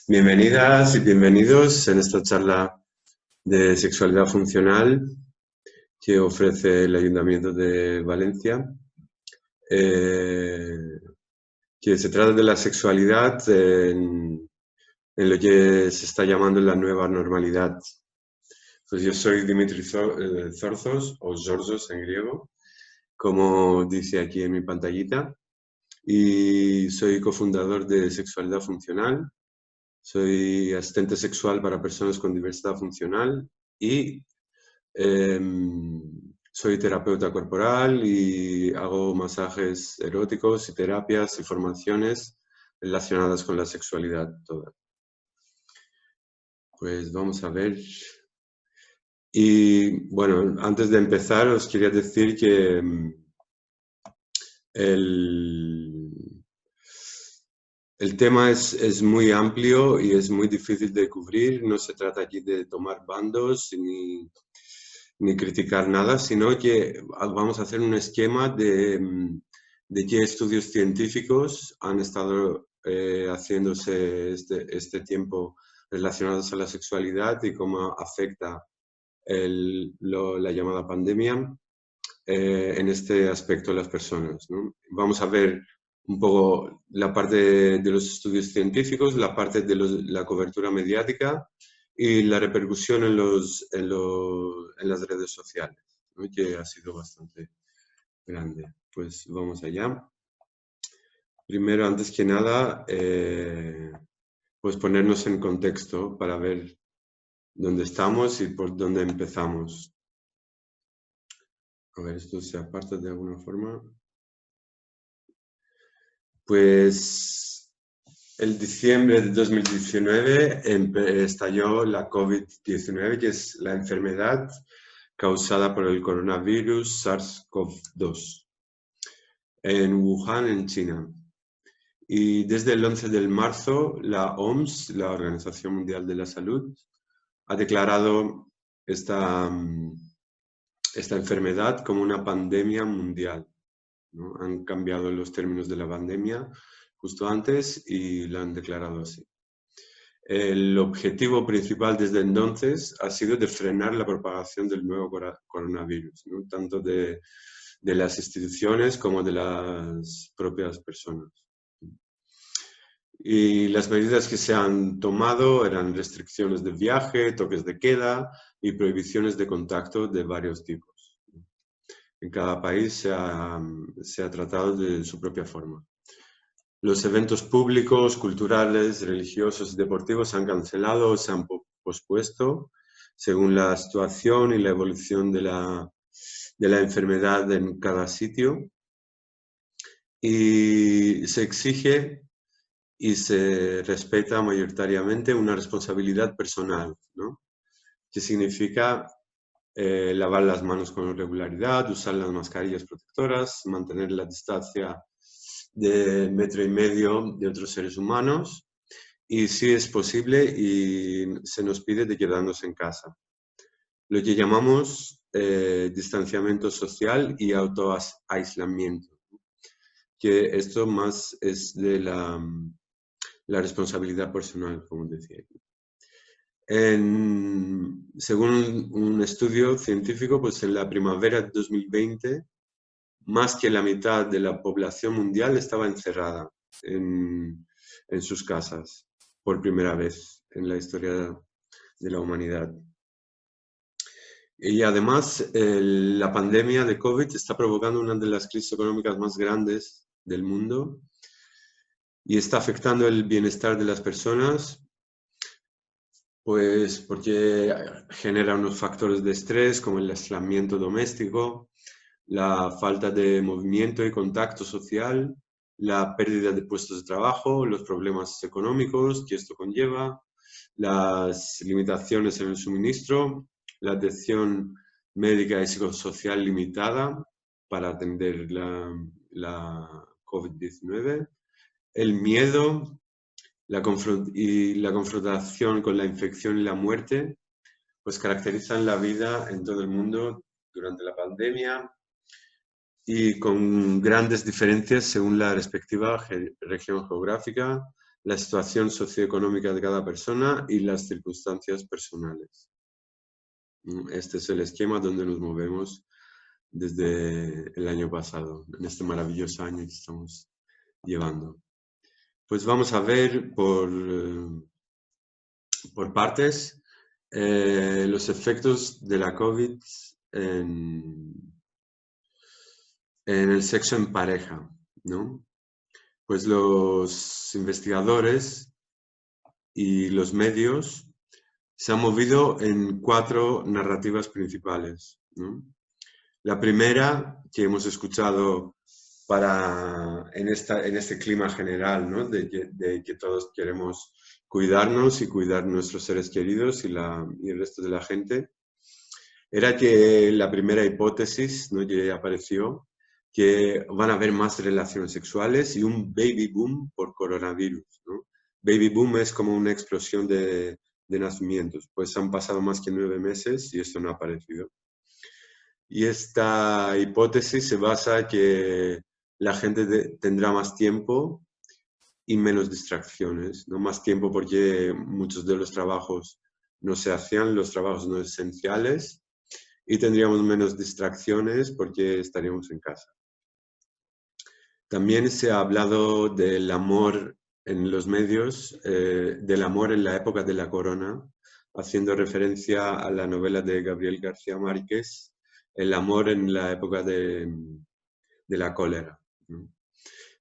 Bienvenidas y bienvenidos en esta charla de sexualidad funcional que ofrece el Ayuntamiento de Valencia, eh, que se trata de la sexualidad en lo que se está llamando la nueva normalidad. Pues yo soy Dimitri Zorzos, o Zorzos en griego, como dice aquí en mi pantallita, y soy cofundador de Sexualidad Funcional. Soy asistente sexual para personas con diversidad funcional y soy terapeuta corporal y hago masajes eróticos y terapias y formaciones relacionadas con la sexualidad toda. Pues vamos a ver. Y bueno, antes de empezar os quería decir que el tema es muy amplio y es muy difícil de cubrir. No se trata aquí de tomar bandos ni criticar nada, sino que vamos a hacer un esquema de qué estudios científicos han estado haciéndose este tiempo relacionados a la sexualidad y cómo afecta la llamada pandemia en este aspecto de las personas, ¿no? Vamos a ver un poco la parte de los estudios científicos, la parte de la cobertura mediática y la repercusión en las redes sociales, ¿no? Que ha sido bastante grande. Pues vamos allá. Primero, antes que nada, pues ponernos en contexto para ver dónde estamos y por dónde empezamos. A ver, esto se aparta de alguna forma. Pues el diciembre de 2019 estalló la COVID-19, que es la enfermedad causada por el coronavirus SARS-CoV-2 en Wuhan, en China. Y desde el 11 de marzo, la OMS, la Organización Mundial de la Salud, ha declarado esta enfermedad como una pandemia mundial, ¿no? Han cambiado los términos de la pandemia justo antes y la han declarado así. El objetivo principal desde entonces ha sido de frenar la propagación del nuevo coronavirus, ¿no? Tanto de las instituciones como de las propias personas. Y las medidas que se han tomado eran restricciones de viaje, toques de queda y prohibiciones de contacto de varios tipos. En cada país se ha tratado de su propia forma. Los eventos públicos, culturales, religiosos y deportivos se han cancelado o se han pospuesto según la situación y la evolución de la enfermedad en cada sitio. Y se exige y se respeta mayoritariamente una responsabilidad personal, ¿no? Que significa lavar las manos con regularidad, usar las mascarillas protectoras, mantener la distancia de 1,5 metros de otros seres humanos y, si es posible, y se nos pide de quedarnos en casa. Lo que llamamos distanciamiento social y autoaislamiento, que esto más es de la responsabilidad personal, como decía. Según un estudio científico, pues en la primavera de 2020, más que la mitad de la población mundial estaba encerrada en sus casas, por primera vez en la historia de la humanidad. Y además, la pandemia de COVID está provocando una de las crisis económicas más grandes del mundo y está afectando el bienestar de las personas, pues porque genera unos factores de estrés como el aislamiento doméstico, la falta de movimiento y contacto social, la pérdida de puestos de trabajo, los problemas económicos que esto conlleva, las limitaciones en el suministro, la atención médica y psicosocial limitada para atender la COVID-19, el miedo y la confrontación con la infección y la muerte, pues caracterizan la vida en todo el mundo durante la pandemia y con grandes diferencias según la respectiva región geográfica, la situación socioeconómica de cada persona y las circunstancias personales. Este es el esquema donde nos movemos desde el año pasado, en este maravilloso año que estamos llevando. Pues vamos a ver por partes los efectos de la COVID en el sexo en pareja, ¿no? Pues los investigadores y los medios se han movido en 4 narrativas principales, ¿no? La primera que hemos escuchado en este clima general, ¿no? de que todos queremos cuidarnos y cuidar nuestros seres queridos y el resto de la gente, era que la primera hipótesis, ¿no? que apareció, que van a haber más relaciones sexuales y un baby boom por coronavirus, ¿no? Baby boom es como una explosión de nacimientos, pues han pasado más que 9 meses y esto no ha aparecido. Y esta hipótesis se basa en que la gente tendrá más tiempo y menos distracciones, ¿no? Más tiempo porque muchos de los trabajos no se hacían, los trabajos no esenciales, y tendríamos menos distracciones porque estaríamos en casa. También se ha hablado del amor en los medios, del amor en la época de la corona, haciendo referencia a la novela de Gabriel García Márquez, El amor en la época de la cólera, ¿no?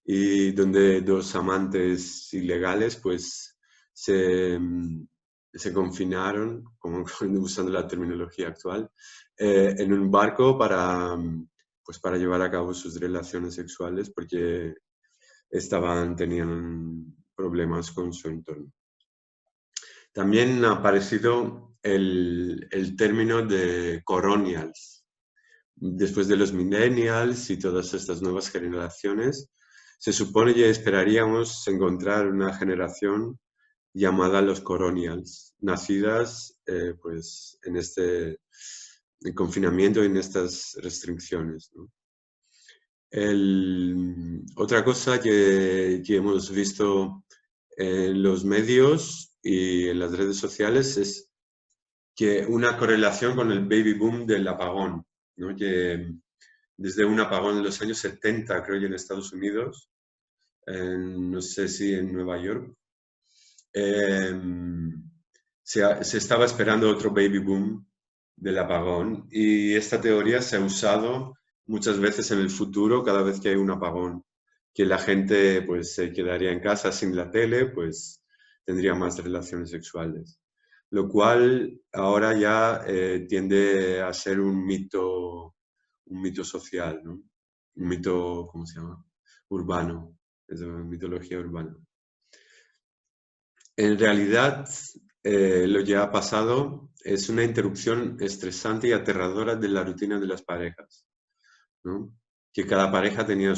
Y donde 2 amantes ilegales pues se confinaron, como usando la terminología actual, en un barco para llevar a cabo sus relaciones sexuales porque tenían problemas con su entorno. También ha aparecido el término de coronials. Después de los millennials y todas estas nuevas generaciones, se supone que esperaríamos encontrar una generación llamada los coronials, nacidas pues en este confinamiento y en estas restricciones, ¿no? Otra cosa que hemos visto en los medios y en las redes sociales es que una correlación con el baby boom del apagón, ¿no? Que desde un apagón en los años 70, creo que en Estados Unidos, no sé si en Nueva York, se estaba esperando otro baby boom del apagón y esta teoría se ha usado muchas veces en el futuro cada vez que hay un apagón, que la gente pues se quedaría en casa sin la tele, pues tendría más relaciones sexuales, lo cual ahora ya tiende a ser un mito social, ¿no? Un mito, ¿cómo se llama? Urbano, es una mitología urbana. En realidad, lo que ha pasado es una interrupción estresante y aterradora de la rutina de las parejas, ¿no? Que cada pareja tenía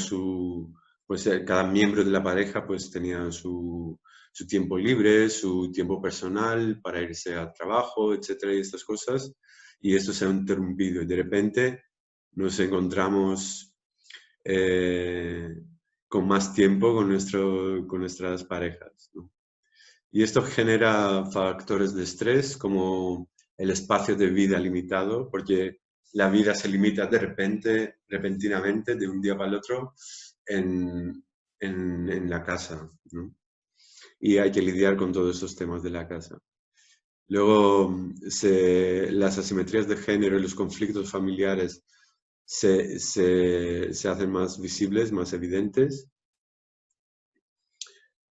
cada miembro de la pareja pues tenía su tiempo libre, su tiempo personal para irse al trabajo, etcétera, y estas cosas, y esto se ha interrumpido y de repente nos encontramos con más tiempo con nuestras parejas, ¿no? Y esto genera factores de estrés como el espacio de vida limitado, porque la vida se limita de repente, repentinamente, de un día para el otro, en la casa, ¿no? Y hay que lidiar con todos esos temas de la casa. Luego, las asimetrías de género y los conflictos familiares se hacen más visibles, más evidentes.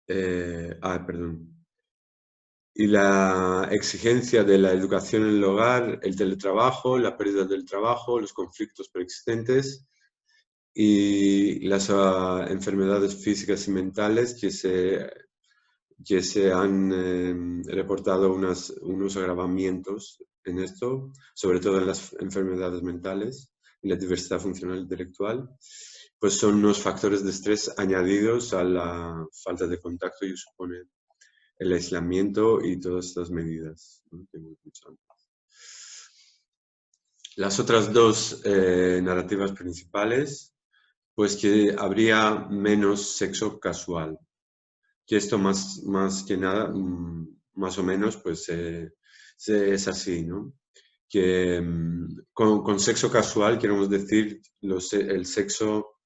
Perdón. Y la exigencia de la educación en el hogar, el teletrabajo, la pérdida del trabajo, los conflictos preexistentes y las enfermedades físicas y mentales que se han reportado unos agravamientos en esto, sobre todo en las enfermedades mentales y la diversidad funcional intelectual, pues son unos factores de estrés añadidos a la falta de contacto y supone el aislamiento y todas estas medidas, ¿no? Que hemos dicho antes. Las otras 2 narrativas principales, pues que habría menos sexo casual, que esto más que nada, más o menos, pues es así, ¿no? Que con sexo casual queremos decir el sexo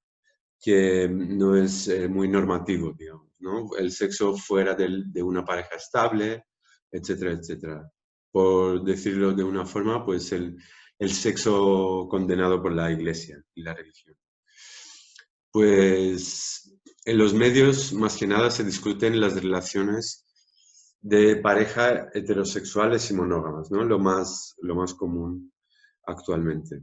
que no es muy normativo, digamos, ¿no? El sexo fuera de una pareja estable, etcétera, etcétera. Por decirlo de una forma, pues el sexo condenado por la Iglesia y la religión. Pues en los medios, más que nada, se discuten las relaciones de pareja heterosexuales y monógamas, ¿no? Lo más común actualmente.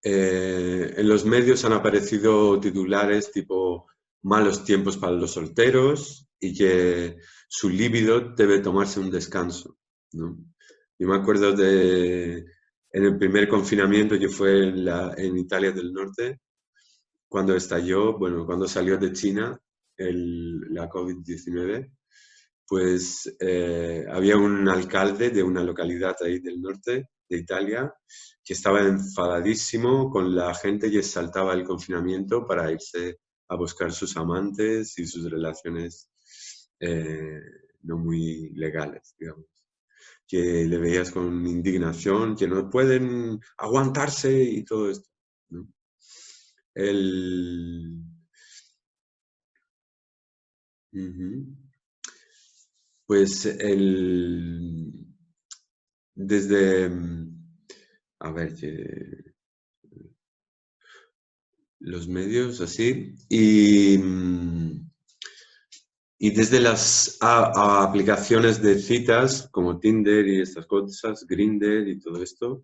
En los medios han aparecido titulares tipo malos tiempos para los solteros y que su líbido debe tomarse un descanso, ¿no? Yo me acuerdo en el primer confinamiento que fue en Italia del Norte, cuando estalló, bueno, cuando salió de China la COVID-19, pues había un alcalde de una localidad ahí del norte de Italia que estaba enfadadísimo con la gente que saltaba el confinamiento para irse a buscar sus amantes y sus relaciones no muy legales, digamos. Que le veías con indignación, que no pueden aguantarse y todo esto, ¿no? El... Ujú. Pues desde, a ver, los medios así, y desde las aplicaciones de citas como Tinder y estas cosas, Grindr y todo esto,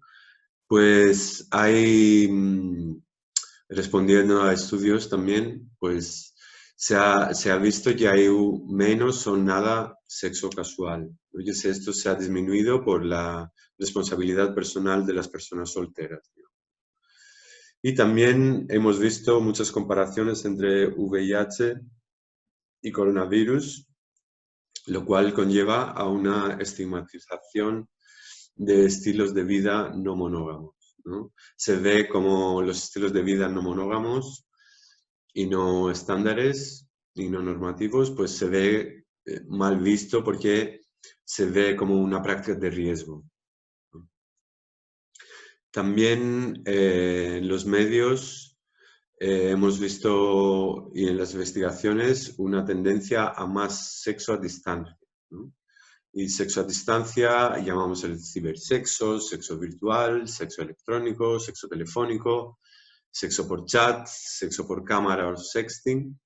pues hay, respondiendo a estudios también, pues se ha visto que hay menos o nada sexo casual. Entonces esto se ha disminuido por la responsabilidad personal de las personas solteras. Y también hemos visto muchas comparaciones entre VIH y coronavirus, lo cual conlleva a una estigmatización de estilos de vida no monógamos, ¿no? Se ve como los estilos de vida no monógamos y no estándares y no normativos, pues se ve mal visto porque se ve como una práctica de riesgo. También en los medios hemos visto y en las investigaciones una tendencia a más sexo a distancia, ¿no? Y sexo a distancia llamamos el cibersexo, sexo virtual, sexo electrónico, sexo telefónico, sexo por chat, sexo por cámara o sexting.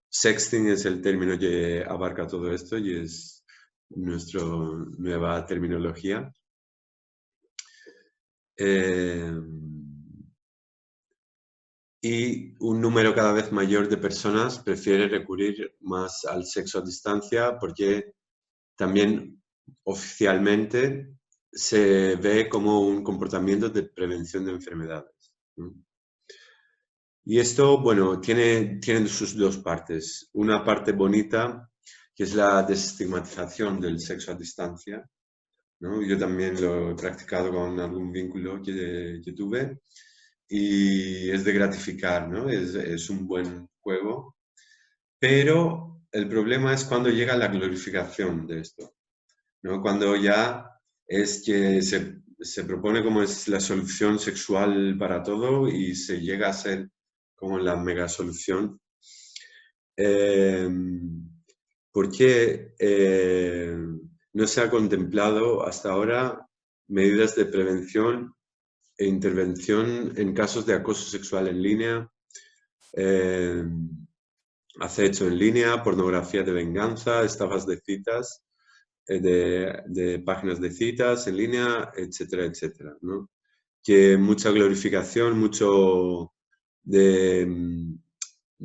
Sexting es el término que abarca todo esto y es nuestra nueva terminología. Y un número cada vez mayor de personas prefiere recurrir más al sexo a distancia porque también oficialmente se ve como un comportamiento de prevención de enfermedades, ¿no? Y esto, bueno, tiene sus dos partes. Una parte bonita, que es la desestigmatización del sexo a distancia, ¿no? Yo también lo he practicado con algún vínculo que tuve y es de gratificar, ¿no? Es un buen juego, pero el problema es cuando llega la glorificación de esto, ¿no? Cuando ya es que se propone como es la solución sexual para todo y se llega a ser como la mega solución. Porque no se ha contemplado hasta ahora medidas de prevención e intervención en casos de acoso sexual en línea, acecho en línea, pornografía de venganza, estafas de citas, de páginas de citas en línea, etcétera, etcétera, ¿no? Que mucha glorificación, mucho de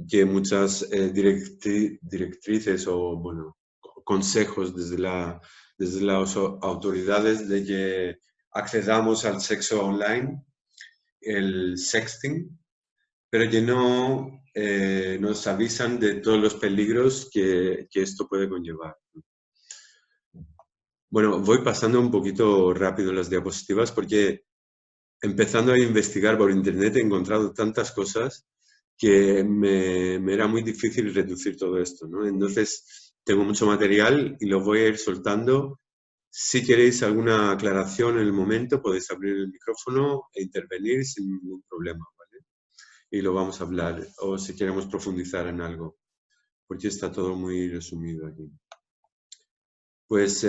que muchas directrices o bueno, consejos desde las autoridades de que accedamos al sexo online, el sexting, pero que no nos avisan de todos los peligros que esto puede conllevar. Bueno, voy pasando un poquito rápido las diapositivas porque empezando a investigar por internet he encontrado tantas cosas que me era muy difícil reducir todo esto, ¿no? Entonces, tengo mucho material y lo voy a ir soltando. Si queréis alguna aclaración en el momento, podéis abrir el micrófono e intervenir sin ningún problema, ¿vale? Y lo vamos a hablar, o si queremos profundizar en algo, porque está todo muy resumido aquí. Pues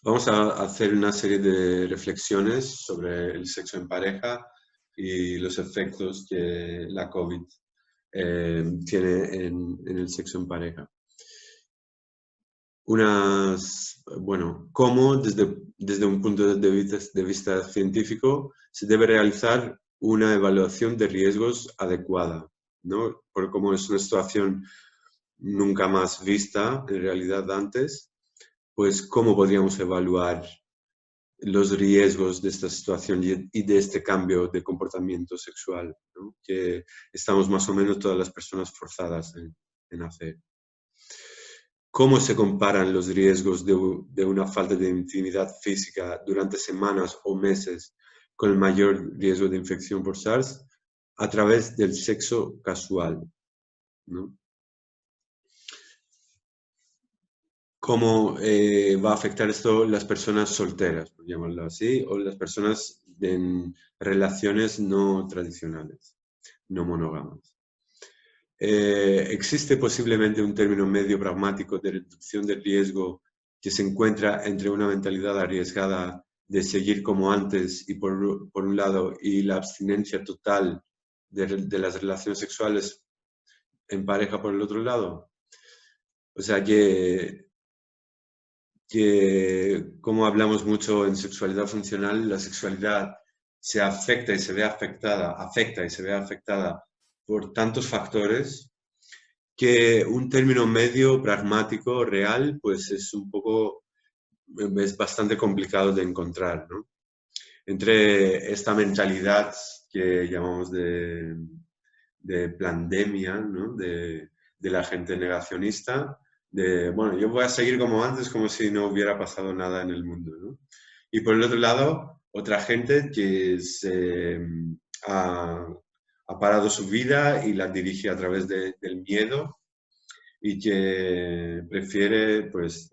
vamos a hacer una serie de reflexiones sobre el sexo en pareja y los efectos que la COVID tiene en el sexo en pareja. Cómo desde un punto de vista científico se debe realizar una evaluación de riesgos adecuada, ¿no? Porque como es una situación nunca más vista en realidad antes, pues cómo podríamos evaluar los riesgos de esta situación y de este cambio de comportamiento sexual, ¿no? Que estamos más o menos todas las personas forzadas en hacer. ¿Cómo se comparan los riesgos de una falta de intimidad física durante semanas o meses con el mayor riesgo de infección por SARS? A través del sexo casual, ¿no? ¿Cómo va a afectar esto las personas solteras, por llamarlo así, o las personas en relaciones no tradicionales, no monógamas? ¿Existe posiblemente un término medio pragmático de reducción del riesgo que se encuentra entre una mentalidad arriesgada de seguir como antes y por un lado y la abstinencia total de las relaciones sexuales en pareja por el otro lado? O sea que como hablamos mucho en sexualidad funcional, la sexualidad se afecta y se ve afectada por tantos factores que un término medio pragmático real pues es bastante complicado de encontrar, ¿no? Entre esta mentalidad que llamamos de pandemia, ¿no? De la gente negacionista, bueno, yo voy a seguir como antes, como si no hubiera pasado nada en el mundo, ¿no? Y por el otro lado, otra gente que ha parado su vida y la dirige a través del miedo y que prefiere pues,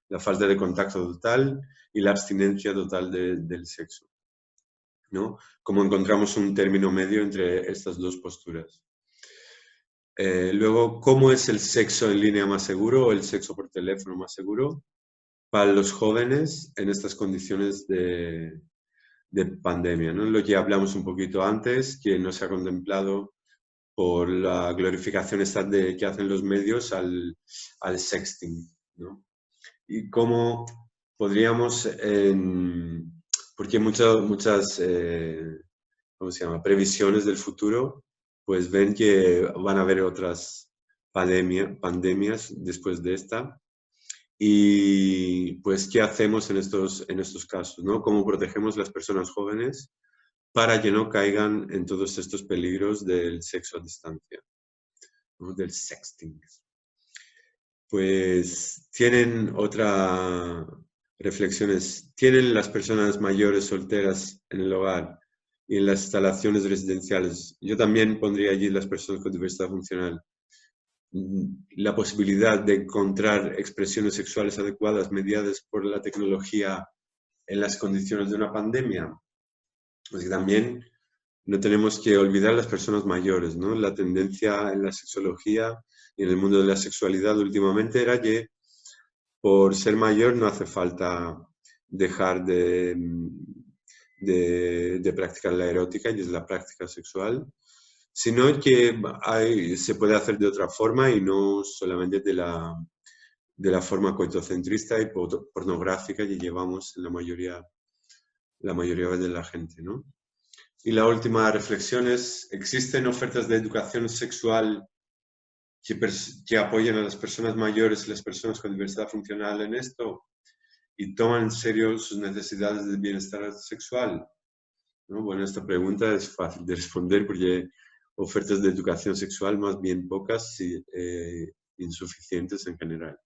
la falta de contacto total y la abstinencia total del sexo, ¿no? Como encontramos un término medio entre estas dos posturas. Luego, ¿cómo es el sexo en línea más seguro o el sexo por teléfono más seguro para los jóvenes en estas condiciones de pandemia, ¿no? Lo que hablamos un poquito antes, que no se ha contemplado por la glorificación que hacen los medios al sexting, ¿no? Y cómo podríamos, porque muchas ¿cómo se llama?, previsiones del futuro, pues ven que van a haber otras pandemias después de esta. Y pues, ¿qué hacemos en estos casos, ¿no? ¿Cómo protegemos las personas jóvenes para que no caigan en todos estos peligros del sexo a distancia, ¿no? Del sexting? Pues tienen reflexiones. ¿Tienen las personas mayores solteras en el hogar y en las instalaciones residenciales? Yo también pondría allí las personas con diversidad funcional. La posibilidad de encontrar expresiones sexuales adecuadas mediadas por la tecnología en las condiciones de una pandemia. Pues también no tenemos que olvidar las personas mayores, ¿no? La tendencia en la sexología y en el mundo de la sexualidad últimamente era que por ser mayor no hace falta dejar de practicar la erótica, y es la práctica sexual, sino que se puede hacer de otra forma y no solamente de la forma coitocentrista y pornográfica que llevamos en la mayoría de la gente, ¿no? Y la última reflexión es, ¿existen ofertas de educación sexual que apoyen a las personas mayores y las personas con diversidad funcional en esto y toman en serio sus necesidades de bienestar sexual? ¿No? Bueno, esta pregunta es fácil de responder porque ofertas de educación sexual más bien pocas y insuficientes en general.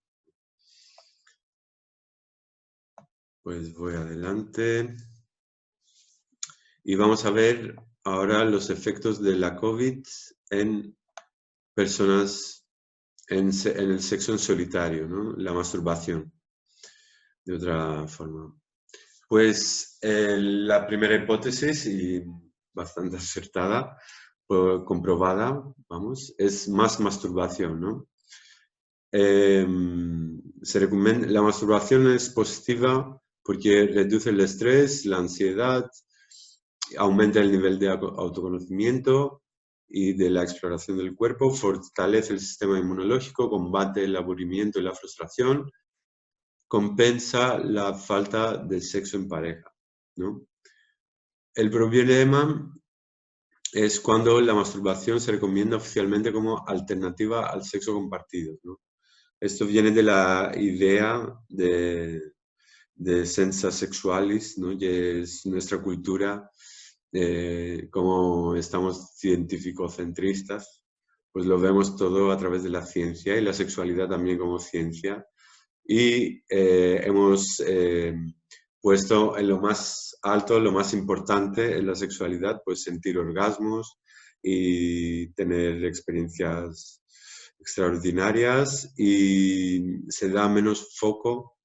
Pues voy adelante y vamos a ver ahora los efectos de la COVID en personas en el sexo en solitario, ¿no? La masturbación, de otra forma. Pues la primera hipótesis, y bastante acertada, comprobada, vamos, es más masturbación, ¿no? La masturbación es positiva porque reduce el estrés, la ansiedad, aumenta el nivel de autoconocimiento y de la exploración del cuerpo, fortalece el sistema inmunológico, combate el aburrimiento y la frustración, compensa la falta de sexo en pareja, ¿no? El problema es cuando la masturbación se recomienda oficialmente como alternativa al sexo compartido, ¿no? Esto viene de la idea de sensa sexualis, ¿no? Que es nuestra cultura, como estamos científico-centristas, pues lo vemos todo a través de la ciencia y la sexualidad también como ciencia. Y hemos puesto en lo más alto, lo más importante en la sexualidad, pues sentir orgasmos y tener experiencias extraordinarias, y se da menos foco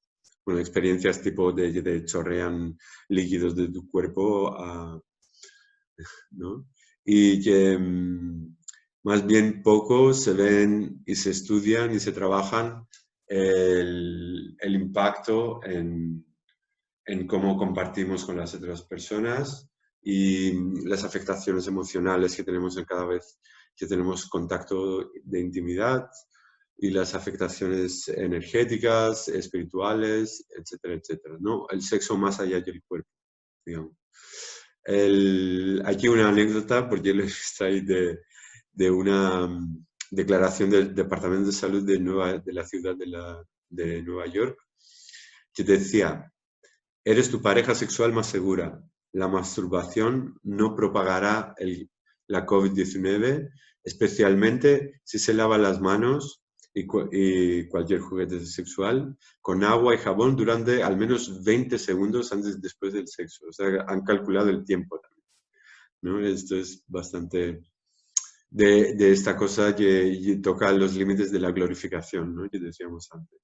con experiencias tipo de chorrean líquidos de tu cuerpo, ¿no? Y que más bien poco se ven y se estudian y se trabajan el impacto en cómo compartimos con las otras personas y las afectaciones emocionales que tenemos en cada vez que tenemos contacto de intimidad, y las afectaciones energéticas, espirituales, etcétera, etcétera, ¿no? El sexo más allá del cuerpo, digamos. Aquí una anécdota, porque lo he visto ahí de una declaración del Departamento de Salud de la ciudad de Nueva York, que decía: eres tu pareja sexual más segura. La masturbación no propagará la COVID-19, especialmente si se lava las manos y cualquier juguete sexual con agua y jabón durante al menos 20 segundos antes y después del sexo. O sea, han calculado el tiempo también, ¿no? Esto es bastante de esta cosa que toca los límites de la glorificación, ¿no? Que decíamos antes,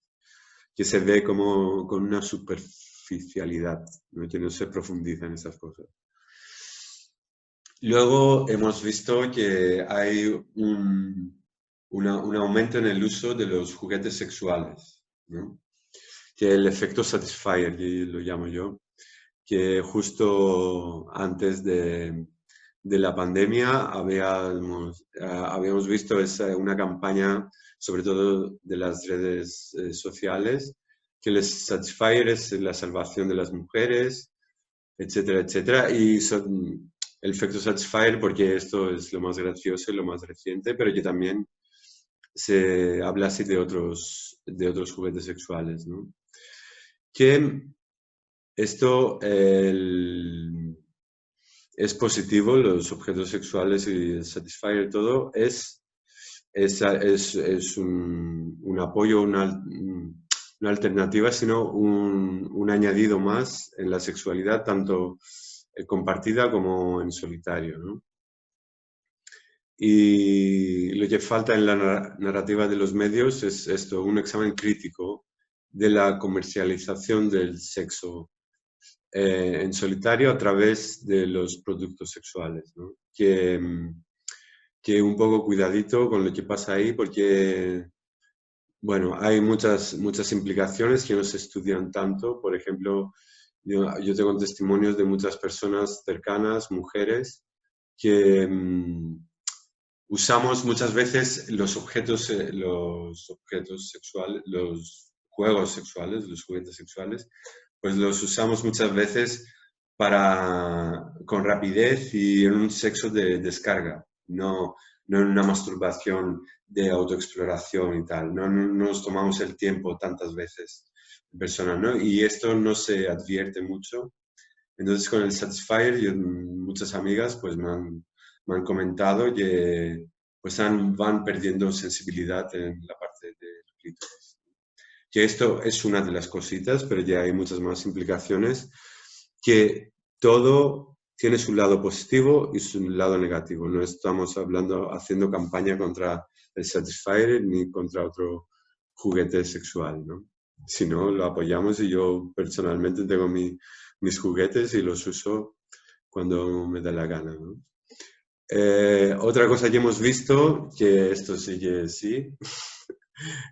que se ve como con una superficialidad, ¿no? Que no se profundiza en esas cosas. Luego hemos visto que hay un aumento en el uso de los juguetes sexuales, ¿no? Que el efecto satisfier, que lo llamo yo, que justo antes de la pandemia habíamos visto una campaña, sobre todo de las redes sociales, que el Satisfyer es la salvación de las mujeres, etcétera, etcétera. Y el efecto Satisfyer, porque esto es lo más gracioso y lo más reciente, pero que también se habla así de otros juguetes sexuales, ¿no? Que esto es positivo, los objetos sexuales y el Satisfyer, todo es un apoyo, una alternativa, sino un añadido más en la sexualidad, tanto compartida como en solitario, ¿no? Y lo que falta en la narrativa de los medios es esto, un examen crítico de la comercialización del sexo en solitario a través de los productos sexuales, ¿no? Que un poco cuidadito con lo que pasa ahí, porque, bueno, hay muchas implicaciones que no se estudian tanto. Por ejemplo, yo tengo testimonios de muchas personas cercanas, mujeres, que usamos muchas veces los objetos sexuales, los juegos sexuales, los juguetes sexuales, pues los usamos muchas veces con rapidez y en un sexo de descarga, no en una masturbación de autoexploración y tal. No nos tomamos el tiempo tantas veces en persona, ¿no? Y esto no se advierte mucho. Entonces, con el Satisfyer, muchas amigas pues me han comentado que pues van perdiendo sensibilidad en la parte del clítoris. Que esto es una de las cositas, pero ya hay muchas más implicaciones, que todo tiene su lado positivo y su lado negativo. No estamos haciendo campaña contra el Satisfyer ni contra otro juguete sexual, ¿no? Si no, lo apoyamos y yo personalmente tengo mis juguetes y los uso cuando me da la gana, ¿no? Otra cosa que hemos visto, que esto sí que sí,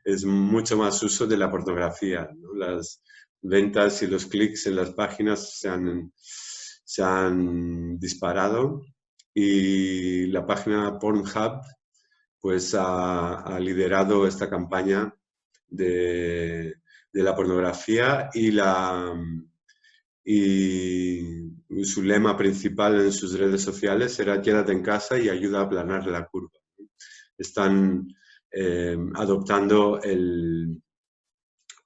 es mucho más uso de la pornografía, ¿no? Las ventas y los clics en las páginas se han disparado y la página Pornhub pues ha liderado esta campaña de la pornografía y su lema principal en sus redes sociales era quédate en casa y ayuda a aplanar la curva. Están adoptando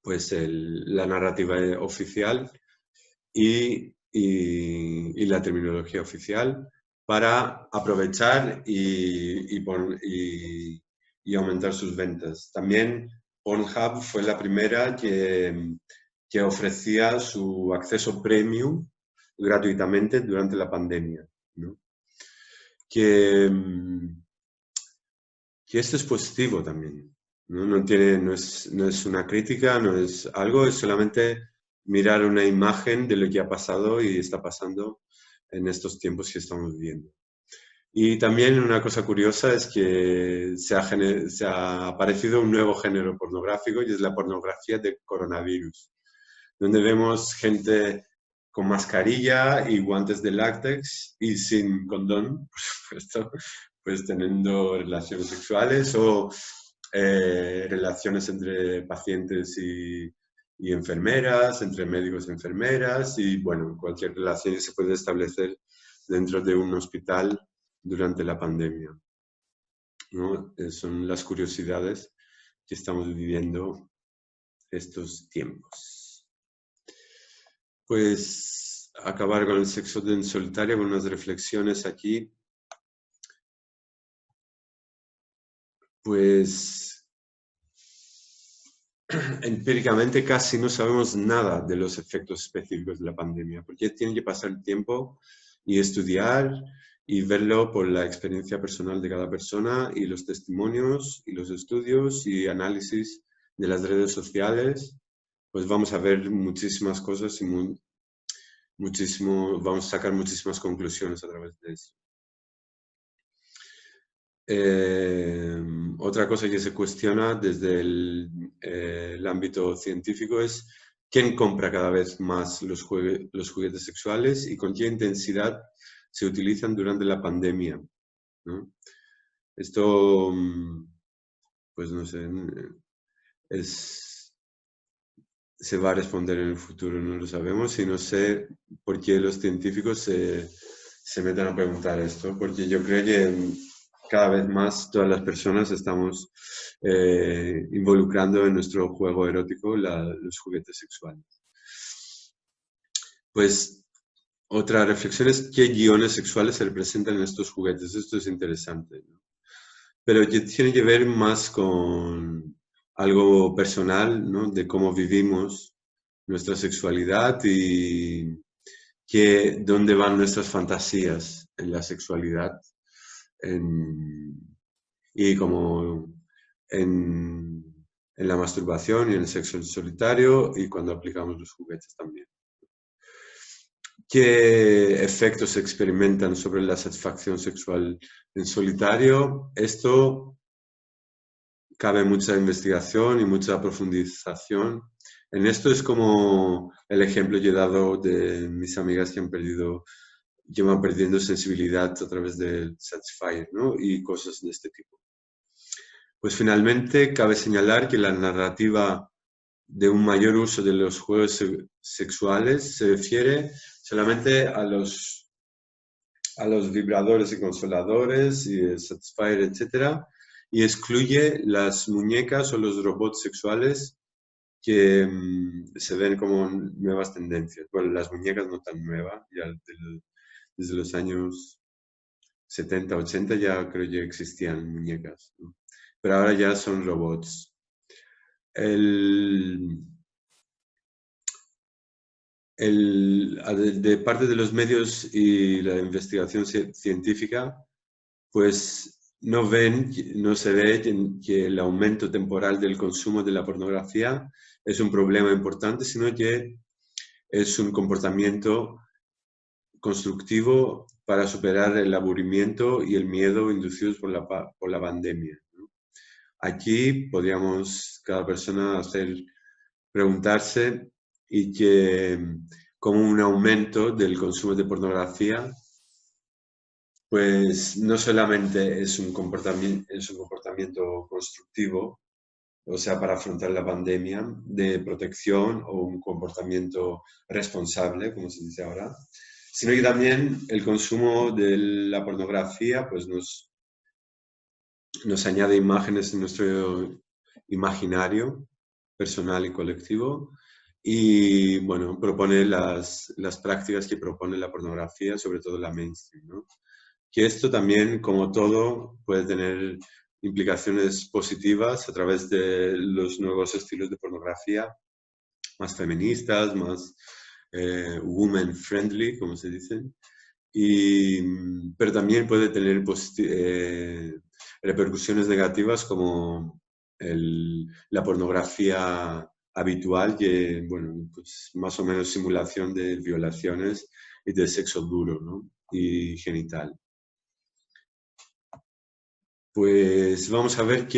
la narrativa oficial y la terminología oficial para aprovechar y aumentar sus ventas. También Pornhub fue la primera que ofrecía su acceso premium gratuitamente durante la pandemia, ¿no? Que esto es positivo también, ¿no? No es una crítica, no es algo, es solamente mirar una imagen de lo que ha pasado y está pasando en estos tiempos que estamos viviendo. Y también una cosa curiosa es que se ha aparecido un nuevo género pornográfico y es la pornografía de coronavirus, donde vemos gente con mascarilla y guantes de látex y sin condón, por supuesto, pues teniendo relaciones sexuales o relaciones entre pacientes y enfermeras, entre médicos y enfermeras y, bueno, cualquier relación que se puede establecer dentro de un hospital durante la pandemia, ¿no? Son las curiosidades que estamos viviendo estos tiempos. Pues acabar con el sexo en solitario con unas reflexiones aquí. Pues empíricamente casi no sabemos nada de los efectos específicos de la pandemia, porque tiene que pasar el tiempo y estudiar y verlo por la experiencia personal de cada persona y los testimonios y los estudios y análisis de las redes sociales, pues vamos a ver muchísimas cosas y vamos a sacar muchísimas conclusiones a través de eso. Otra cosa que se cuestiona desde el ámbito científico es quién compra cada vez más los juguetes sexuales y con qué intensidad se utilizan durante la pandemia, ¿no? Esto, pues no sé, se va a responder en el futuro, no lo sabemos y no sé por qué los científicos se meten a preguntar esto, porque yo creo que cada vez más todas las personas estamos involucrando en nuestro juego erótico los juguetes sexuales. Pues otra reflexión es qué guiones sexuales se representan en estos juguetes. Esto es interesante, ¿no? Pero que tiene que ver más con algo personal, ¿no? De cómo vivimos nuestra sexualidad y dónde van nuestras fantasías en la sexualidad y como en la masturbación y en el sexo en solitario y cuando aplicamos los juguetes también. ¿Qué efectos se experimentan sobre la satisfacción sexual en solitario? Esto cabe mucha investigación y mucha profundización. En esto es como el ejemplo que he dado de mis amigas que van perdiendo sensibilidad a través del Satisfyer, ¿no? Y cosas de este tipo. Pues finalmente cabe señalar que la narrativa de un mayor uso de los juegos sexuales se refiere solamente a los vibradores y consoladores y el Satisfyer, etc. Y excluye las muñecas o los robots sexuales que se ven como nuevas tendencias. Bueno, las muñecas no tan nuevas, ya desde los años 70, 80 ya creo que existían muñecas, ¿no? Pero ahora ya son robots. de parte de los medios y la investigación científica, pues no se ve que el aumento temporal del consumo de la pornografía es un problema importante, sino que es un comportamiento constructivo para superar el aburrimiento y el miedo inducidos por la pandemia, ¿no? Aquí podríamos cada persona preguntarse y que como un aumento del consumo de pornografía, pues no solamente es un comportamiento constructivo, o sea, para afrontar la pandemia, de protección o un comportamiento responsable, como se dice ahora, sino que también el consumo de la pornografía pues nos añade imágenes en nuestro imaginario personal y colectivo y, bueno, propone las prácticas que propone la pornografía, sobre todo la mainstream, ¿no? Que esto también, como todo, puede tener implicaciones positivas a través de los nuevos estilos de pornografía, más feministas, más woman friendly, como se dicen, pero también puede tener repercusiones negativas como la pornografía habitual, que, bueno, pues más o menos simulación de violaciones y de sexo duro, ¿no? Y genital. Pues vamos a ver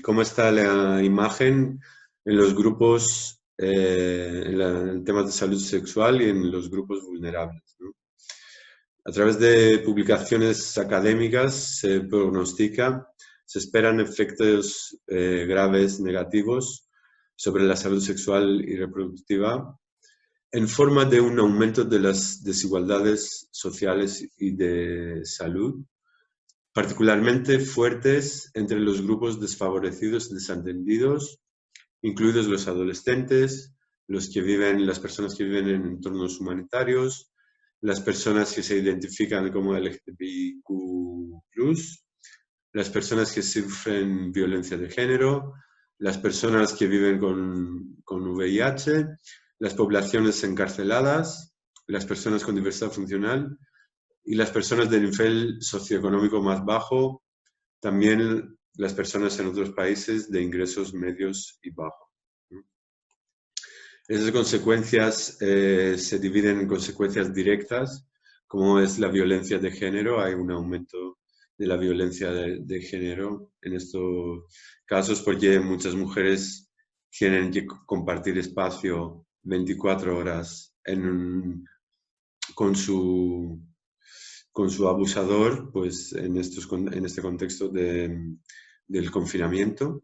cómo está la imagen en los grupos, en temas de salud sexual y en los grupos vulnerables, ¿no? A través de publicaciones académicas se pronostica, se esperan efectos graves negativos sobre la salud sexual y reproductiva en forma de un aumento de las desigualdades sociales y de salud, particularmente fuertes entre los grupos desfavorecidos y desatendidos, incluidos los adolescentes, las personas que viven en entornos humanitarios, las personas que se identifican como LGBTQ+, las personas que sufren violencia de género, las personas que viven con VIH, las poblaciones encarceladas, las personas con diversidad funcional y las personas del nivel socioeconómico más bajo, también las personas en otros países de ingresos medios y bajos. Esas consecuencias se dividen en consecuencias directas, como es la violencia de género. Hay un aumento de la violencia de género en estos casos porque muchas mujeres tienen que compartir espacio 24 horas con su abusador, pues en este contexto del confinamiento.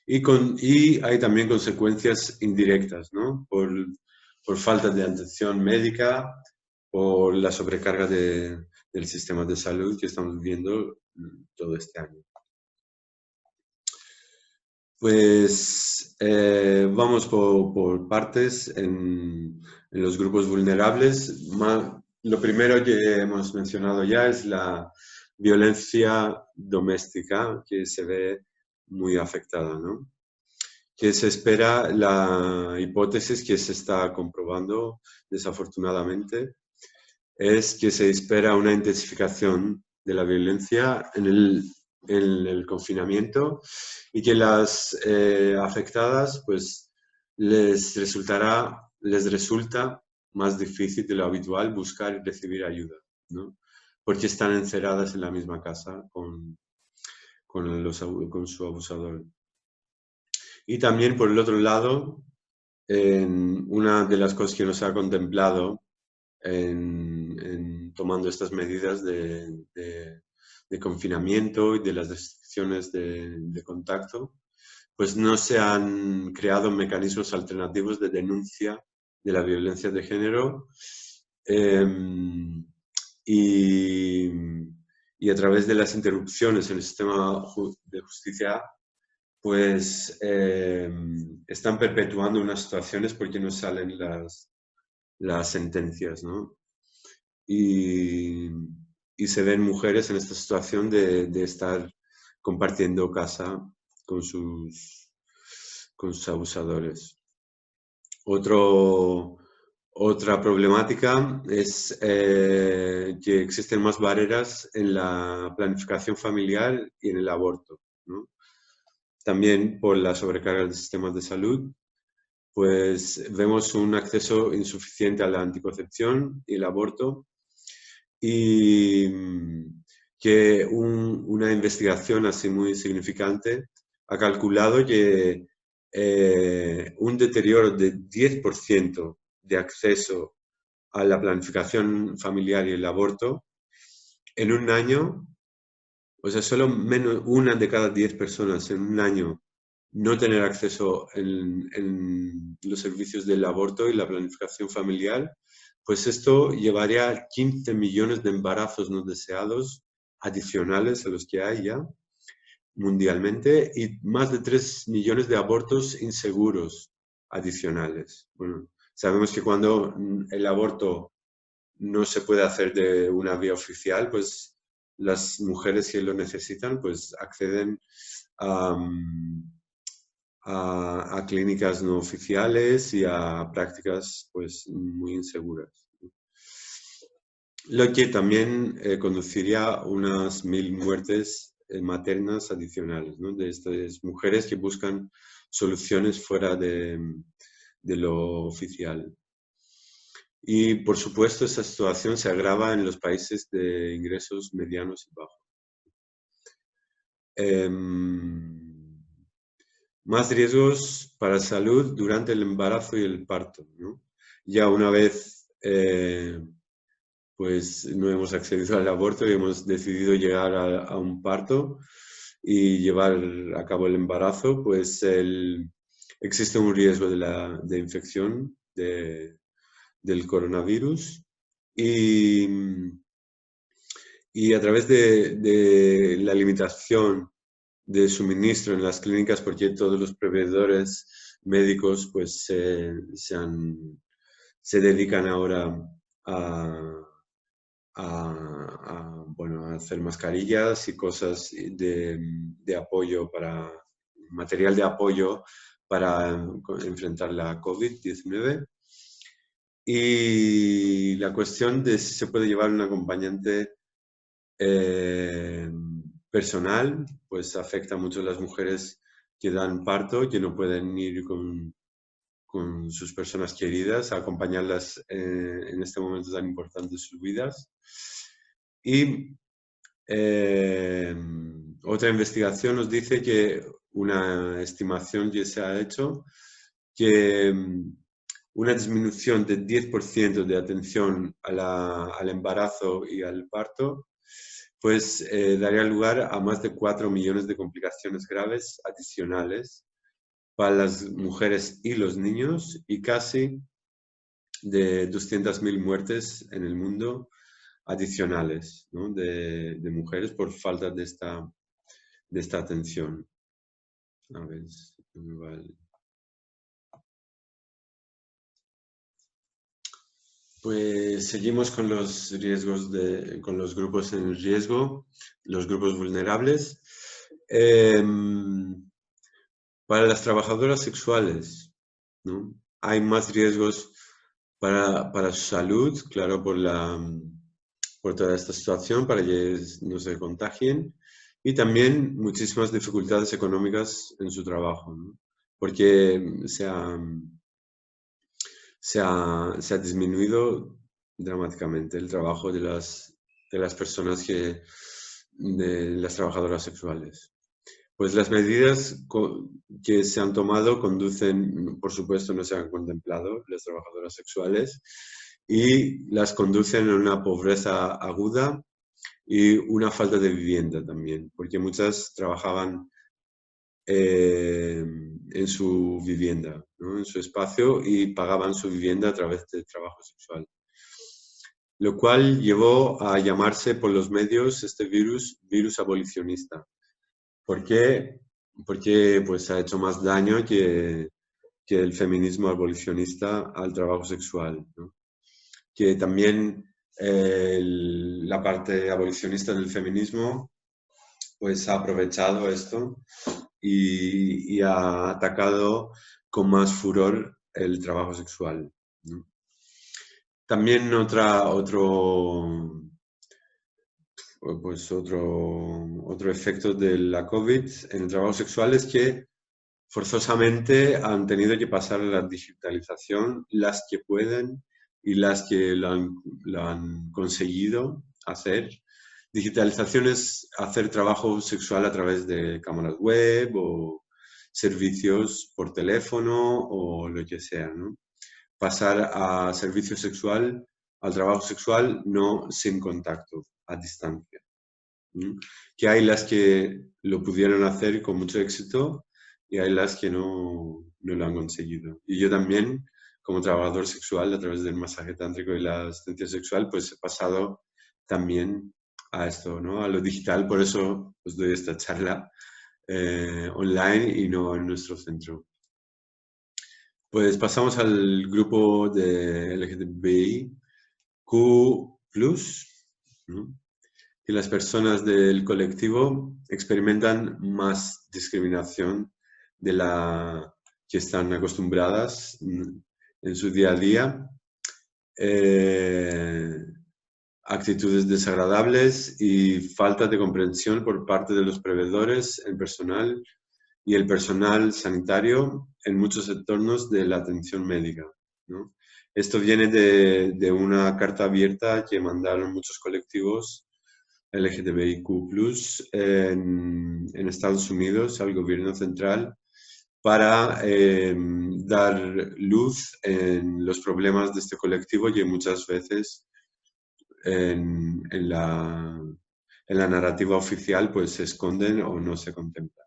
Y hay también consecuencias indirectas, ¿no? Por falta de atención médica, por la sobrecarga del sistema de salud que estamos viviendo todo este año. Pues vamos por partes en los grupos vulnerables. Lo primero que hemos mencionado ya es la violencia doméstica, que se ve muy afectada, ¿no? Que se espera, la hipótesis que se está comprobando desafortunadamente, es que se espera una intensificación de la violencia en el confinamiento y que las afectadas pues les resulta más difícil de lo habitual buscar y recibir ayuda, ¿no? Porque están encerradas en la misma casa con su abusador. Y también, por el otro lado, una de las cosas que nos ha contemplado tomando estas medidas de confinamiento y de las restricciones de contacto, pues no se han creado mecanismos alternativos de denuncia de la violencia de género y a través de las interrupciones en el sistema de justicia pues están perpetuando unas situaciones porque no salen las sentencias, ¿no? Y se ven mujeres en esta situación de estar compartiendo casa con sus abusadores. Otro Otra problemática es que existen más barreras en la planificación familiar y en el aborto, ¿no? También por la sobrecarga del sistema de salud, pues vemos un acceso insuficiente a la anticoncepción y el aborto, y que una investigación así muy significante ha calculado que un deterioro de 10% de acceso a la planificación familiar y el aborto en un año, o sea, solo menos una de cada 10 personas en un año no tener acceso en los servicios del aborto y la planificación familiar, pues esto llevaría a 15 millones de embarazos no deseados adicionales a los que hay ya mundialmente y más de 3 millones de abortos inseguros adicionales. Bueno, sabemos que cuando el aborto no se puede hacer de una vía oficial, pues las mujeres que lo necesitan pues acceden a, a clínicas no oficiales y a prácticas pues muy inseguras. Lo que también conduciría a unas 1000 muertes maternas adicionales, ¿no? De estas mujeres que buscan soluciones fuera de lo oficial. Y por supuesto esa situación se agrava en los países de ingresos medianos y bajos. Más riesgos para la salud durante el embarazo y el parto, ¿no? Ya una vez pues no hemos accedido al aborto y hemos decidido llegar a un parto y llevar a cabo el embarazo, pues existe un riesgo de infección del coronavirus y, y a través de la limitación de suministro en las clínicas, porque todos los proveedores médicos pues se dedican ahora bueno, a hacer mascarillas y cosas de apoyo material de apoyo para enfrentar la COVID-19. Y la cuestión de si se puede llevar un acompañante personal, pues afecta mucho a las mujeres que dan parto, que no pueden ir con sus personas queridas, a acompañarlas en este momento tan importante de sus vidas. Y otra investigación nos dice que una estimación que se ha hecho, que una disminución de 10% de atención al embarazo y al parto, pues daría lugar a más de 4 millones de complicaciones graves adicionales para las mujeres y los niños y casi de 200.000 muertes en el mundo adicionales, ¿no? de mujeres por falta de esta atención. A ver, pues seguimos con los riesgos, con los grupos en riesgo, los grupos vulnerables. Para las trabajadoras sexuales, ¿no? Hay más riesgos para su salud, claro, por toda esta situación, para que no se contagien, y también muchísimas dificultades económicas en su trabajo, ¿no? Porque se ha disminuido dramáticamente el trabajo de las personas de las trabajadoras sexuales. Pues las medidas que se han tomado conducen, por supuesto no se han contemplado las trabajadoras sexuales, y las conducen a una pobreza aguda y una falta de vivienda también, porque muchas trabajaban en su vivienda, ¿no? En su espacio, y pagaban su vivienda a través del trabajo sexual. Lo cual llevó a llamarse por los medios este virus abolicionista. ¿Por qué? Porque pues, ha hecho más daño que el feminismo abolicionista al trabajo sexual, ¿no? Que también la parte abolicionista del feminismo pues, ha aprovechado esto y ha atacado con más furor el trabajo sexual, ¿no? También otro efecto de la COVID en el trabajo sexual es que forzosamente han tenido que pasar a la digitalización las que pueden y las que lo han conseguido hacer. Digitalización es hacer trabajo sexual a través de cámaras web o servicios por teléfono o lo que sea, ¿no? Pasar a servicio sexual, al trabajo sexual, no sin contacto, a distancia. ¿Mm? Que hay las que lo pudieron hacer con mucho éxito y hay las que no lo han conseguido. Y yo también, como trabajador sexual, a través del masaje tántrico y la asistencia sexual, pues he pasado también a esto, ¿no? A lo digital, por eso os doy esta charla online y no en nuestro centro. Pues pasamos al grupo de LGTBIQ+, ¿no? Que las personas del colectivo experimentan más discriminación de la que están acostumbradas en su día a día, actitudes desagradables y falta de comprensión por parte de los proveedores, el personal y el personal sanitario en muchos entornos de la atención médica, ¿no? Esto viene de una carta abierta que mandaron muchos colectivos LGTBIQ+, en Estados Unidos al gobierno central para dar luz en los problemas de este colectivo que muchas veces en la narrativa oficial pues se esconden o no se contemplan.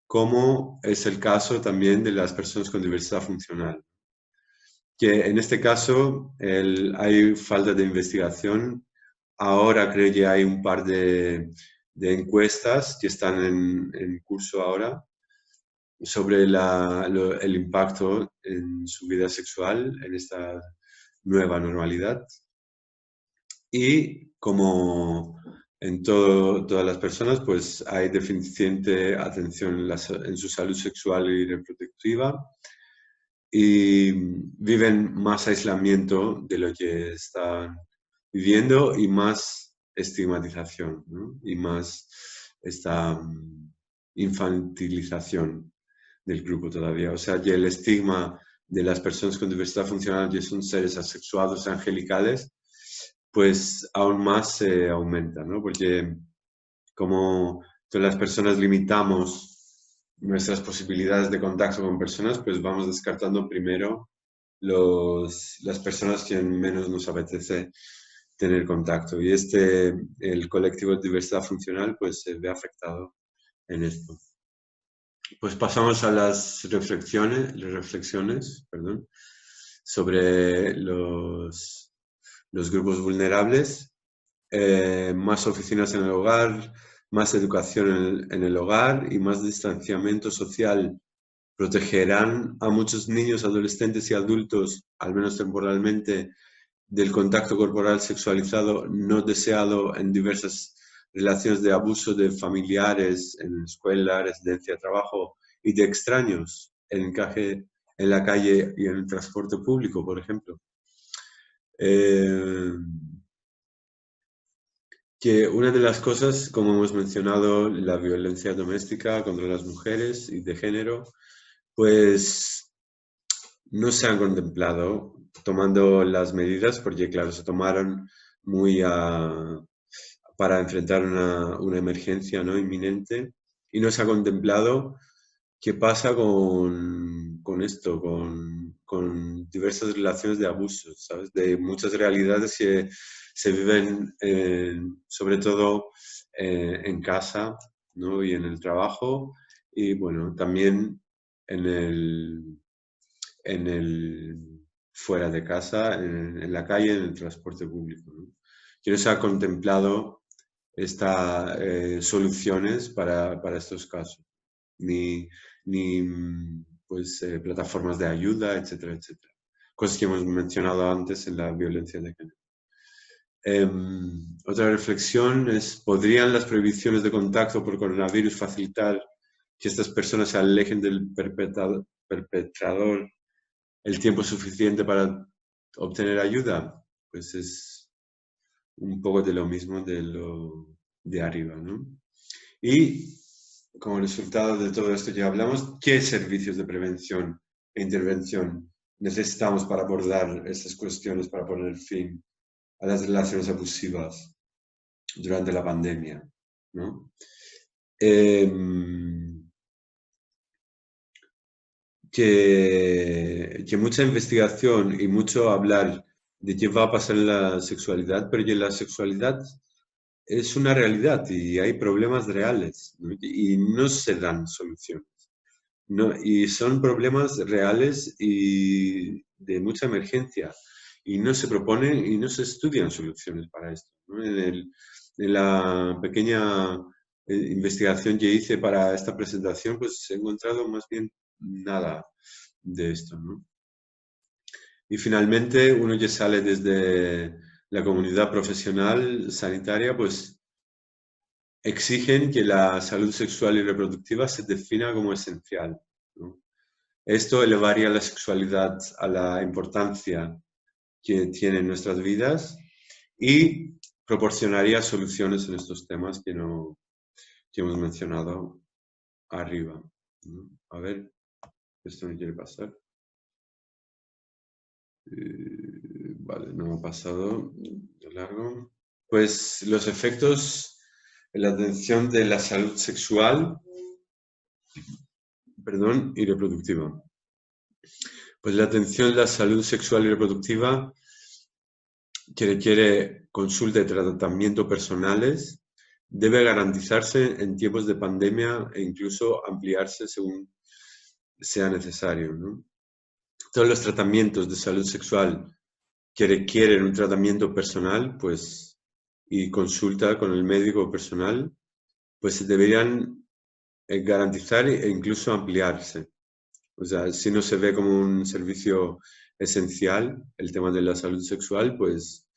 Como es el caso también de las personas con diversidad funcional, que en este caso hay falta de investigación. Ahora creo que hay un par de encuestas que están en curso ahora sobre el impacto en su vida sexual, en esta nueva normalidad. Y como en todas las personas, pues hay deficiente atención en su salud sexual y reproductiva y viven más aislamiento de lo que están viviendo y más estigmatización, ¿no? Y más esta infantilización del grupo todavía. O sea, que el estigma de las personas con diversidad funcional que son seres asexuados, angelicales, pues aún más se aumenta, ¿no? Porque como todas las personas limitamos nuestras posibilidades de contacto con personas, pues vamos descartando primero las personas que menos nos apetece tener contacto. Y el colectivo de diversidad funcional, pues se ve afectado en esto. Pues pasamos a las reflexiones, perdón, sobre los grupos vulnerables. Más oficinas en el hogar, más educación en el hogar y más distanciamiento social protegerán a muchos niños, adolescentes y adultos, al menos temporalmente, del contacto corporal sexualizado no deseado en diversas relaciones de abuso de familiares, en escuela, residencia, trabajo y de extraños, el encaje en la calle y en el transporte público, por ejemplo. Que una de las cosas, como hemos mencionado, la violencia doméstica contra las mujeres y de género, pues no se han contemplado tomando las medidas, porque claro, se tomaron para enfrentar una emergencia, ¿no?, inminente, y no se ha contemplado qué pasa con esto, con diversas relaciones de abuso, ¿sabes? De muchas realidades que se viven sobre todo en casa, ¿no?, y en el trabajo, y bueno, también en el fuera de casa, en la calle, en el transporte público, ¿no? Que no se ha contemplado soluciones para estos casos, ni pues, plataformas de ayuda, etcétera, etcétera. Cosas que hemos mencionado antes en la violencia de género. Otra reflexión es, ¿podrían las prohibiciones de contacto por coronavirus facilitar que estas personas se alejen del perpetrador el tiempo suficiente para obtener ayuda, pues es un poco de lo mismo de lo de arriba, ¿no? Y como resultado de todo esto que hablamos, ¿qué servicios de prevención e intervención necesitamos para abordar estas cuestiones, para poner fin a las relaciones abusivas durante la pandemia, ¿no? Que mucha investigación y mucho hablar de qué va a pasar en la sexualidad, pero que la sexualidad es una realidad y hay problemas reales, ¿no? Y no se dan soluciones. No, y son problemas reales y de mucha emergencia. Y no se proponen y no se estudian soluciones para esto, ¿no? En la pequeña investigación que hice para esta presentación, pues he encontrado más bien nada de esto, ¿no? Y finalmente, uno que sale desde la comunidad profesional sanitaria, pues exigen que la salud sexual y reproductiva se defina como esencial, ¿no? Esto elevaría la sexualidad a la importancia que tiene en nuestras vidas y proporcionaría soluciones en estos temas que hemos mencionado arriba, ¿no? A ver, esto me quiere pasar. Vale, no me ha pasado de largo. Pues los efectos en la atención de la salud sexual, perdón, y reproductiva. Pues la atención de la salud sexual y reproductiva que requiere consulta y tratamiento personales debe garantizarse en tiempos de pandemia e incluso ampliarse según sea necesario, ¿no? Todos los tratamientos de salud sexual que requieren un tratamiento personal, pues, y consulta con el médico personal, pues se deberían garantizar e incluso ampliarse. O sea, si no se ve como un servicio esencial el tema de la salud sexual, pues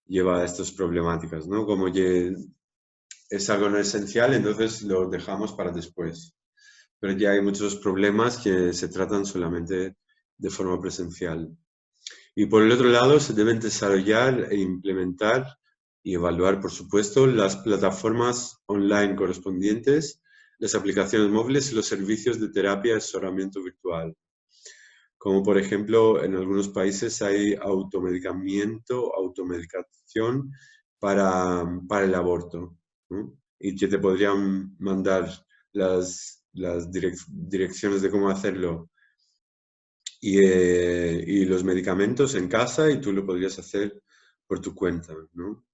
lleva a estas problemáticas, ¿no? Como que es algo no esencial, entonces lo dejamos para después. Pero ya hay muchos problemas que se tratan solamente de forma presencial. Y por el otro lado, se deben desarrollar e implementar y evaluar, por supuesto, las plataformas online correspondientes, las aplicaciones móviles y los servicios de terapia y asesoramiento virtual. Como por ejemplo, en algunos países hay automedicación para el aborto, ¿no? Y que te podrían mandar las direcciones de cómo hacerlo y los medicamentos en casa y tú lo podrías hacer por tu cuenta, ¿no?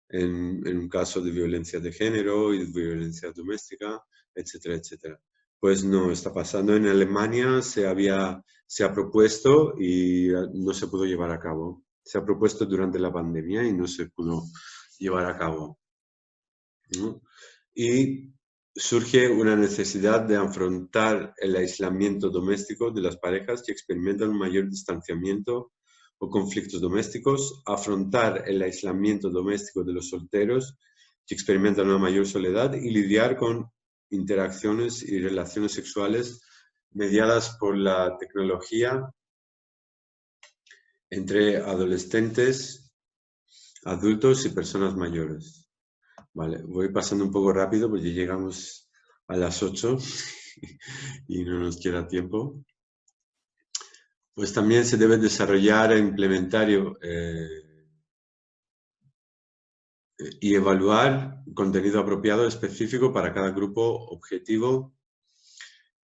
En un caso de violencia de género y de violencia doméstica, etcétera, etcétera. Pues no está pasando. En Alemania se ha propuesto y no se pudo llevar a cabo. Se ha propuesto durante la pandemia y no se pudo llevar a cabo, ¿no? Y surge una necesidad de afrontar el aislamiento doméstico de las parejas que experimentan un mayor distanciamiento o conflictos domésticos, afrontar el aislamiento doméstico de los solteros que experimentan una mayor soledad y lidiar con interacciones y relaciones sexuales mediadas por la tecnología entre adolescentes, adultos y personas mayores. Vale, voy pasando un poco rápido porque llegamos a las 8 y no nos queda tiempo. Pues también se debe desarrollar e implementar y evaluar contenido apropiado específico para cada grupo objetivo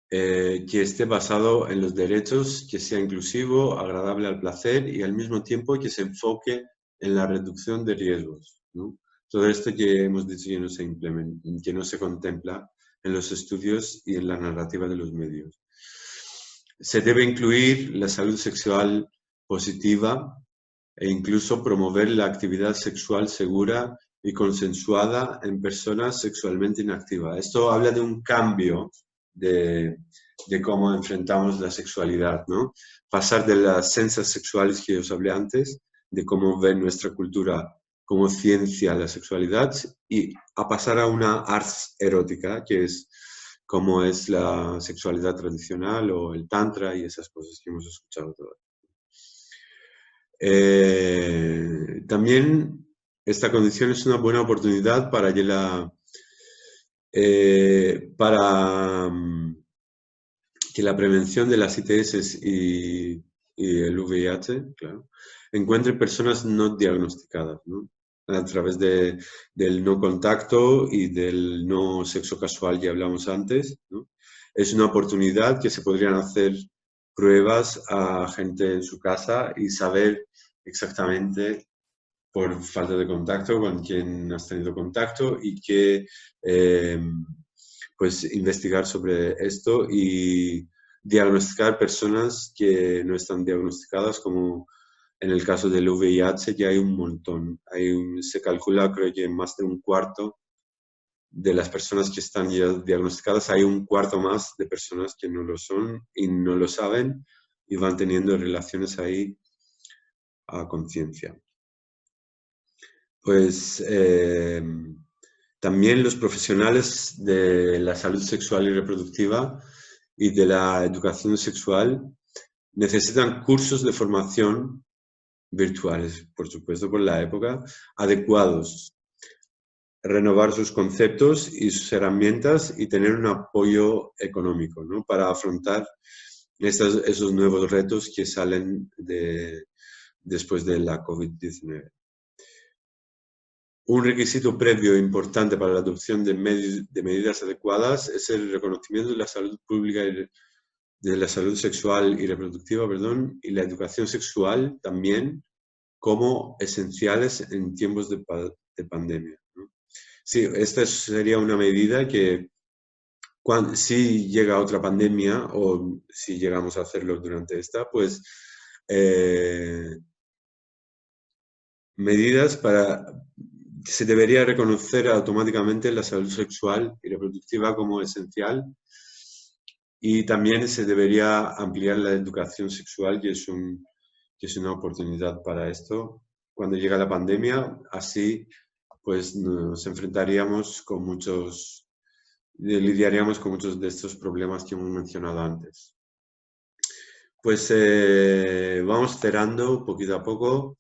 que esté basado en los derechos, que sea inclusivo, agradable al placer y al mismo tiempo que se enfoque en la reducción de riesgos, ¿no? Todo esto que hemos dicho que no se implementa, que no se contempla en los estudios y en la narrativa de los medios. Se debe incluir la salud sexual positiva e incluso promover la actividad sexual segura y consensuada en personas sexualmente inactivas. Esto habla de un cambio de cómo enfrentamos la sexualidad, ¿no? Pasar de las ciencias sexuales que os hablé antes, de cómo ve nuestra cultura como ciencia la sexualidad, y a pasar a una ars erótica, que es como es la sexualidad tradicional o el tantra y esas cosas que hemos escuchado todas. También esta condición es una buena oportunidad para que la prevención de las ITS y el VIH, claro, encuentre personas no diagnosticadas, ¿no? A través del no contacto y del no sexo casual, ya hablamos antes, ¿no? Es una oportunidad que se podrían hacer pruebas a gente en su casa y saber exactamente por falta de contacto con quién has tenido contacto y que pues investigar sobre esto y diagnosticar personas que no están diagnosticadas, como en el caso del VIH, que hay un montón. Se calcula, creo que más de un cuarto de las personas que están ya diagnosticadas, hay un cuarto más de personas que no lo son y no lo saben y van teniendo relaciones ahí a conciencia. Pues también los profesionales de la salud sexual y reproductiva y de la educación sexual necesitan cursos de formación virtuales, por supuesto, por la época, adecuados, renovar sus conceptos y sus herramientas y tener un apoyo económico, ¿no? Para afrontar esos nuevos retos que salen después de la COVID-19. Un requisito previo importante para la adopción de medidas adecuadas es el reconocimiento de la salud pública de la salud sexual y reproductiva, perdón, y la educación sexual también como esenciales en tiempos de pandemia, ¿no? Sí, esta sería una medida que si llega otra pandemia o si llegamos a hacerlo durante esta, pues medidas para... Se debería reconocer automáticamente la salud sexual y reproductiva como esencial y también se debería ampliar la educación sexual, que es una oportunidad para esto. Cuando llega la pandemia, así pues nos enfrentaríamos con lidiaríamos con muchos de estos problemas que hemos mencionado antes. Pues vamos cerrando poquito a poco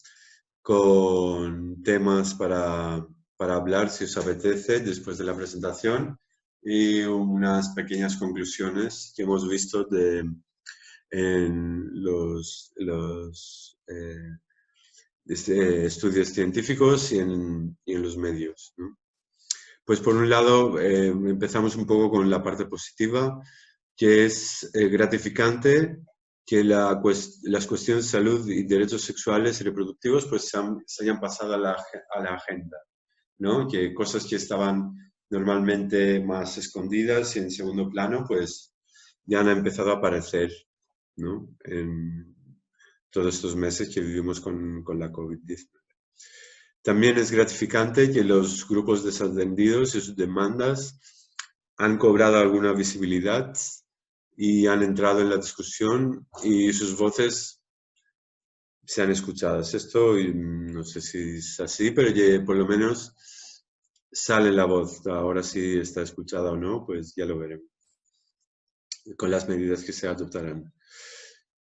con temas para hablar, si os apetece, después de la presentación y unas pequeñas conclusiones que hemos visto en los estudios científicos y en los medios, ¿no? Pues por un lado empezamos un poco con la parte positiva, que es gratificante que las cuestiones de salud y derechos sexuales y reproductivos pues se hayan pasado a la agenda, ¿no? Que cosas que estaban normalmente más escondidas y en segundo plano pues ya han empezado a aparecer, ¿no? En todos estos meses que vivimos con la COVID-19. También es gratificante que los grupos desatendidos y sus demandas han cobrado alguna visibilidad y han entrado en la discusión y sus voces se han escuchado. Esto no sé si es así, pero que por lo menos sale la voz. Ahora si está escuchada o no, pues ya lo veremos con las medidas que se adoptarán.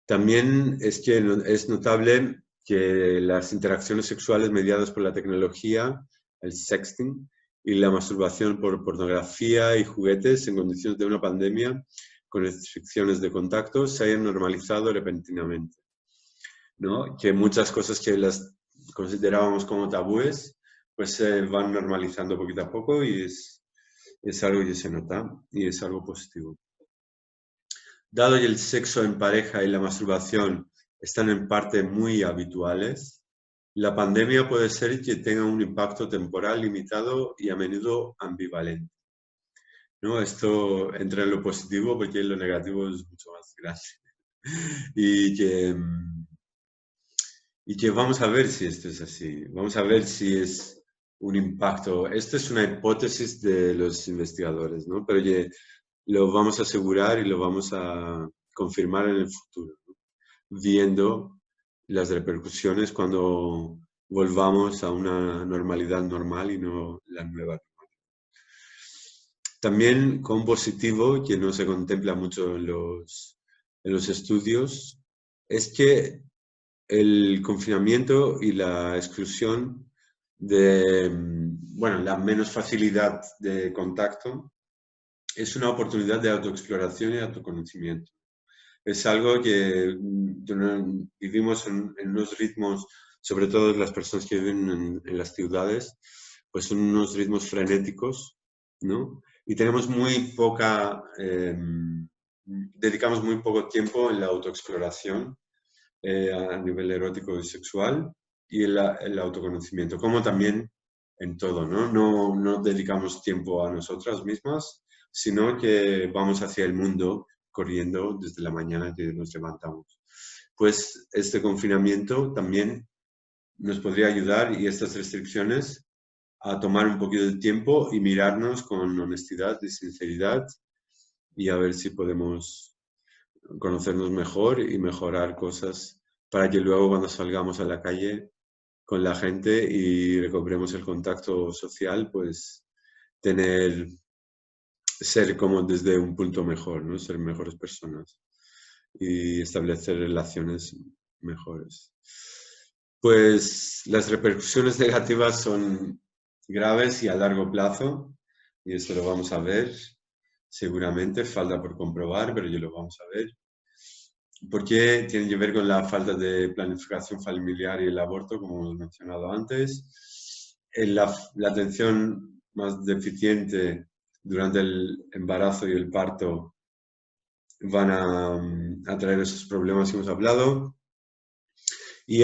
También es notable que las interacciones sexuales mediadas por la tecnología, el sexting y la masturbación por pornografía y juguetes en condiciones de una pandemia con restricciones de contacto se hayan normalizado repentinamente, ¿no? Que muchas cosas que las considerábamos como tabúes pues se van normalizando poquito a poco y es algo que se nota y es algo positivo. Dado que el sexo en pareja y la masturbación están en parte muy habituales, la pandemia puede ser que tenga un impacto temporal limitado y a menudo ambivalente, ¿no? Esto entra en lo positivo porque lo negativo es mucho más grande. Y que vamos a ver si esto es así, vamos a ver si es un impacto. Esta es una hipótesis de los investigadores, ¿no? Pero que lo vamos a asegurar y lo vamos a confirmar en el futuro, ¿no? Viendo las repercusiones cuando volvamos a una normalidad normal y no la nueva normalidad. También con positivo, que no se contempla mucho en los estudios, es que el confinamiento y la exclusión de, bueno, la menos facilidad de contacto es una oportunidad de autoexploración y autoconocimiento. Es algo que vivimos en unos ritmos, sobre todo las personas que viven en las ciudades, pues son unos ritmos frenéticos, ¿no? Y tenemos muy poca, dedicamos muy poco tiempo en la autoexploración a nivel erótico y sexual y el autoconocimiento, como también en todo, ¿no? No dedicamos tiempo a nosotras mismas, sino que vamos hacia el mundo corriendo desde la mañana que nos levantamos. Pues este confinamiento también nos podría ayudar y estas restricciones a tomar un poquito de tiempo y mirarnos con honestidad y sinceridad y a ver si podemos conocernos mejor y mejorar cosas para que luego cuando salgamos a la calle con la gente y recobremos el contacto social, pues ser como desde un punto mejor, ¿no? Ser mejores personas y establecer relaciones mejores. Pues las repercusiones negativas son graves y a largo plazo, y esto lo vamos a ver seguramente, falta por comprobar, pero ya lo vamos a ver. Porque tiene que ver con la falta de planificación familiar y el aborto, como hemos mencionado antes. La atención más deficiente durante el embarazo y el parto van a traer esos problemas que hemos hablado. Y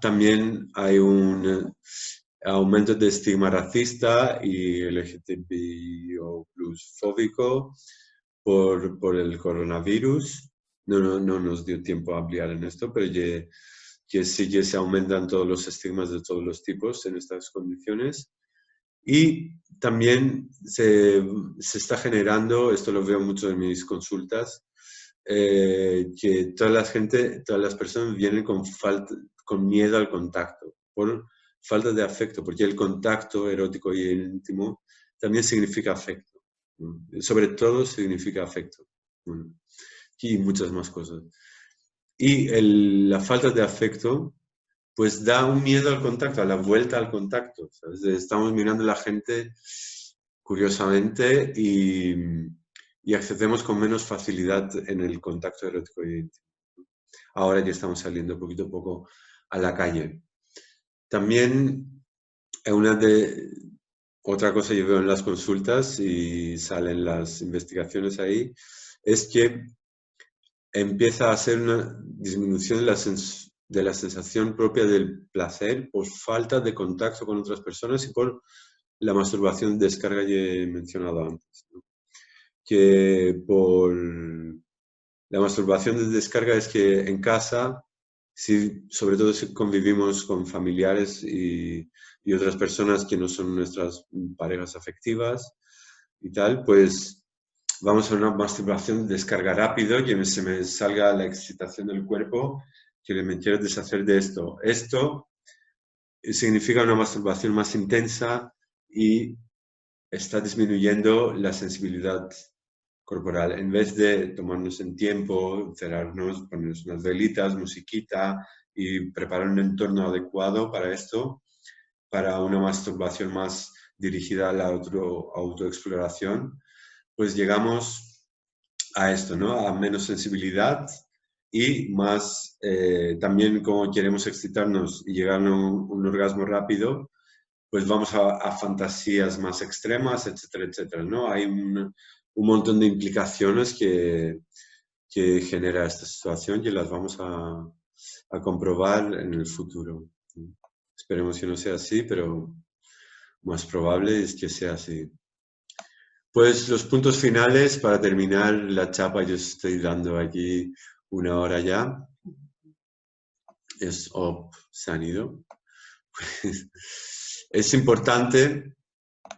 también hay un aumento de estigma racista y LGTBI o plus fóbico por el coronavirus. No nos dio tiempo a ampliar en esto, pero que sí que se aumentan todos los estigmas de todos los tipos en estas condiciones. Y también se está generando, esto lo veo mucho en mis consultas, que todas las personas vienen con miedo al contacto, por falta de afecto, porque el contacto erótico y íntimo también significa afecto, ¿no? Sobre todo significa afecto, ¿no? Y muchas más cosas. Y la falta de afecto pues da un miedo al contacto, a la vuelta al contacto, ¿sabes? Estamos mirando a la gente curiosamente y accedemos con menos facilidad en el contacto erótico y íntimo. Ahora ya estamos saliendo poquito a poco a la calle. También otra cosa que veo en las consultas y salen las investigaciones ahí, es que empieza a ser una disminución de la sensación propia del placer por falta de contacto con otras personas y por la masturbación de descarga que he mencionado antes, ¿no? Que por la masturbación de descarga es que en casa, sobre todo si convivimos con familiares y otras personas que no son nuestras parejas afectivas y tal, pues vamos a una masturbación de descarga rápido, que se me salga la excitación del cuerpo, que me quiero deshacer de esto. Esto significa una masturbación más intensa y está disminuyendo la sensibilidad corporal. En vez de tomarnos en tiempo, cerrarnos, ponernos unas velitas, musiquita y preparar un entorno adecuado para esto, para una masturbación más dirigida a la autoexploración, pues llegamos a esto, ¿no? A menos sensibilidad y más, también como queremos excitarnos y llegar a un orgasmo rápido, pues vamos a fantasías más extremas, etcétera, etcétera, ¿no? Hay un montón de implicaciones que genera esta situación y las vamos a comprobar en el futuro. Esperemos que no sea así, pero más probable es que sea así. Pues los puntos finales para terminar la chapa, yo estoy dando aquí 1 hora ya. Se han ido. Es importante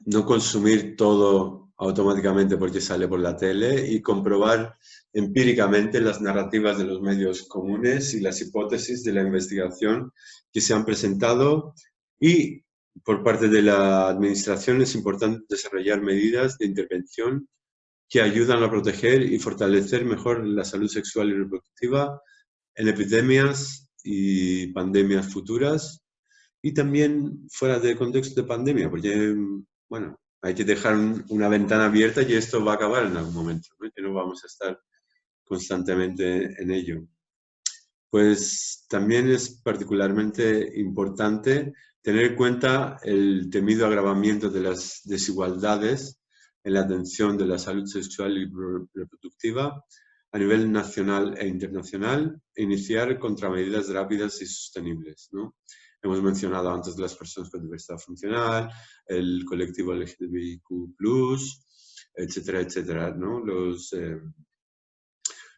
no consumir todo automáticamente porque sale por la tele y comprobar empíricamente las narrativas de los medios comunes y las hipótesis de la investigación que se han presentado, y por parte de la administración es importante desarrollar medidas de intervención que ayudan a proteger y fortalecer mejor la salud sexual y reproductiva en epidemias y pandemias futuras, y también fuera de contexto de pandemia, porque, bueno, hay que dejar una ventana abierta y esto va a acabar en algún momento, ¿no? Que no vamos a estar constantemente en ello. Pues también es particularmente importante tener en cuenta el temido agravamiento de las desigualdades en la atención de la salud sexual y reproductiva a nivel nacional e internacional e iniciar contramedidas rápidas y sostenibles, ¿no? Hemos mencionado antes las personas con diversidad funcional, el colectivo LGTBIQ+, etcétera, etcétera, ¿no?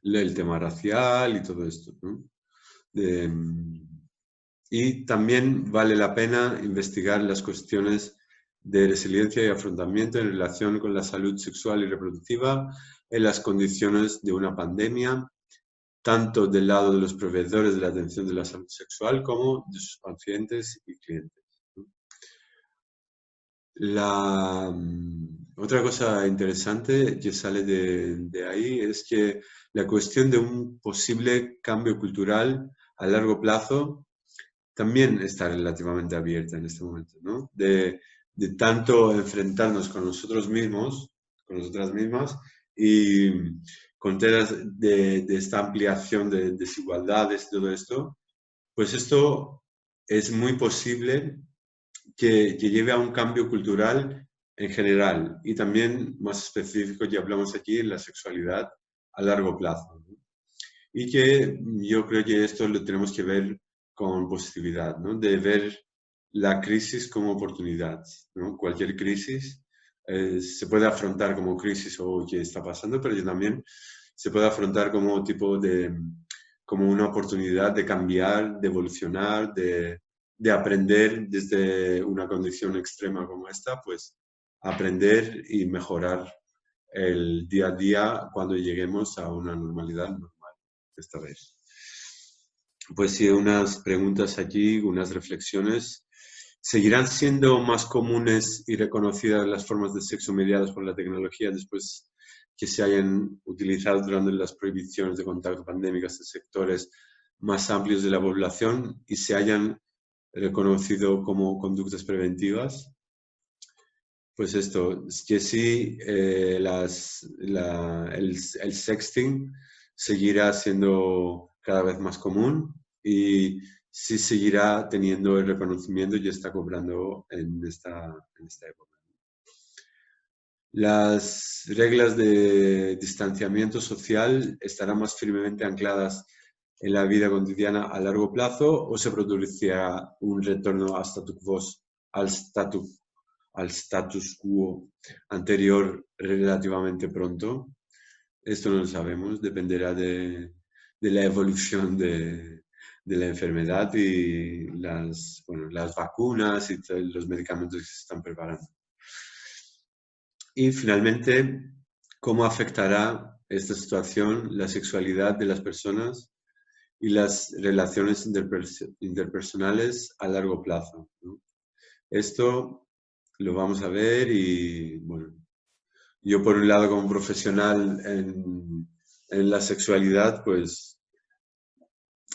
El tema racial y todo esto, ¿no? Y también vale la pena investigar las cuestiones de resiliencia y afrontamiento en relación con la salud sexual y reproductiva en las condiciones de una pandemia, tanto del lado de los proveedores de la atención de la salud sexual como de sus pacientes y clientes. Otra cosa interesante que sale de ahí es que la cuestión de un posible cambio cultural a largo plazo también está relativamente abierta en este momento, ¿no? De tanto enfrentarnos con nosotros mismos, con nosotras mismas, y con temas de esta ampliación de desigualdades y todo esto, pues esto es muy posible que lleve a un cambio cultural en general y también más específico, ya hablamos aquí, en la sexualidad a largo plazo, ¿no? Y que yo creo que esto lo tenemos que ver con positividad, ¿no? De ver la crisis como oportunidad, ¿no? Cualquier crisis se puede afrontar como crisis o qué está pasando, pero también se puede afrontar como tipo de, como una oportunidad de cambiar, de evolucionar, de aprender desde una condición extrema como esta, pues aprender y mejorar el día a día cuando lleguemos a una normalidad normal esta vez. Pues sí, unas preguntas allí, unas reflexiones. ¿Seguirán siendo más comunes y reconocidas las formas de sexo mediadas por la tecnología después que se hayan utilizado durante las prohibiciones de contacto pandémicas en sectores más amplios de la población y se hayan reconocido como conductas preventivas? Pues esto, es que sí, el sexting seguirá siendo cada vez más común y sí seguirá teniendo el reconocimiento y está cobrando en esta época. Las reglas de distanciamiento social estarán más firmemente ancladas en la vida cotidiana a largo plazo o se producirá un retorno al status quo anterior relativamente pronto. Esto no lo sabemos, dependerá de la evolución de la enfermedad y las vacunas y los medicamentos que se están preparando. Y finalmente, ¿cómo afectará esta situación la sexualidad de las personas y las relaciones interpersonales a largo plazo, ¿no? Esto lo vamos a ver y, bueno, yo por un lado como profesional en la sexualidad, pues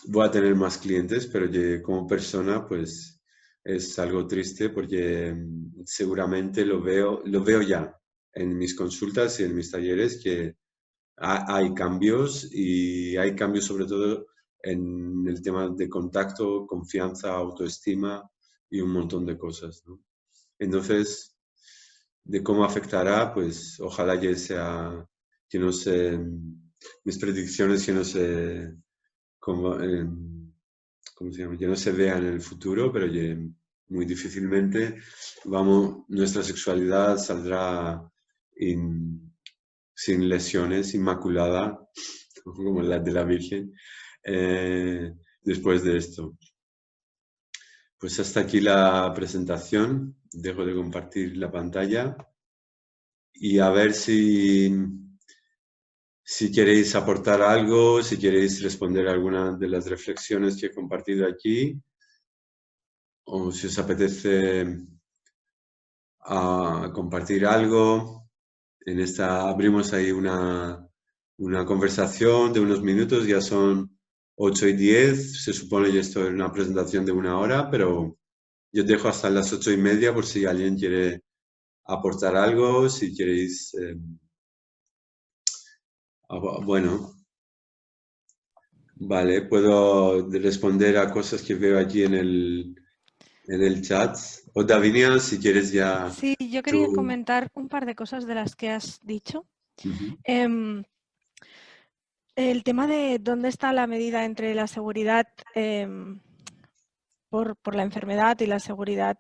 voy a tener más clientes, pero que como persona, pues es algo triste porque seguramente lo veo ya en mis consultas y en mis talleres que hay cambios y hay cambios sobre todo en el tema de contacto, confianza, autoestima y un montón de cosas, ¿no? Entonces, de cómo afectará, pues ojalá que no se, mis predicciones que no se, ¿cómo se llama? Que no se vean en el futuro, pero que muy difícilmente nuestra sexualidad saldrá sin lesiones, inmaculada, como la de la Virgen, después de esto. Pues hasta aquí la presentación. Dejo de compartir la pantalla y a ver si queréis aportar algo, si queréis responder a alguna de las reflexiones que he compartido aquí, o si os apetece compartir algo. Abrimos ahí una conversación de unos minutos, ya son 8:10, se supone que esto es una presentación de 1 hora, pero yo dejo hasta las 8:30 por si alguien quiere aportar algo, si queréis... bueno, vale, puedo responder a cosas que veo aquí en el chat. O Davinia, si quieres ya Sí, yo quería tú... comentar un par de cosas de las que has dicho. Ujú. El tema de dónde está la medida entre la seguridad por la enfermedad y la seguridad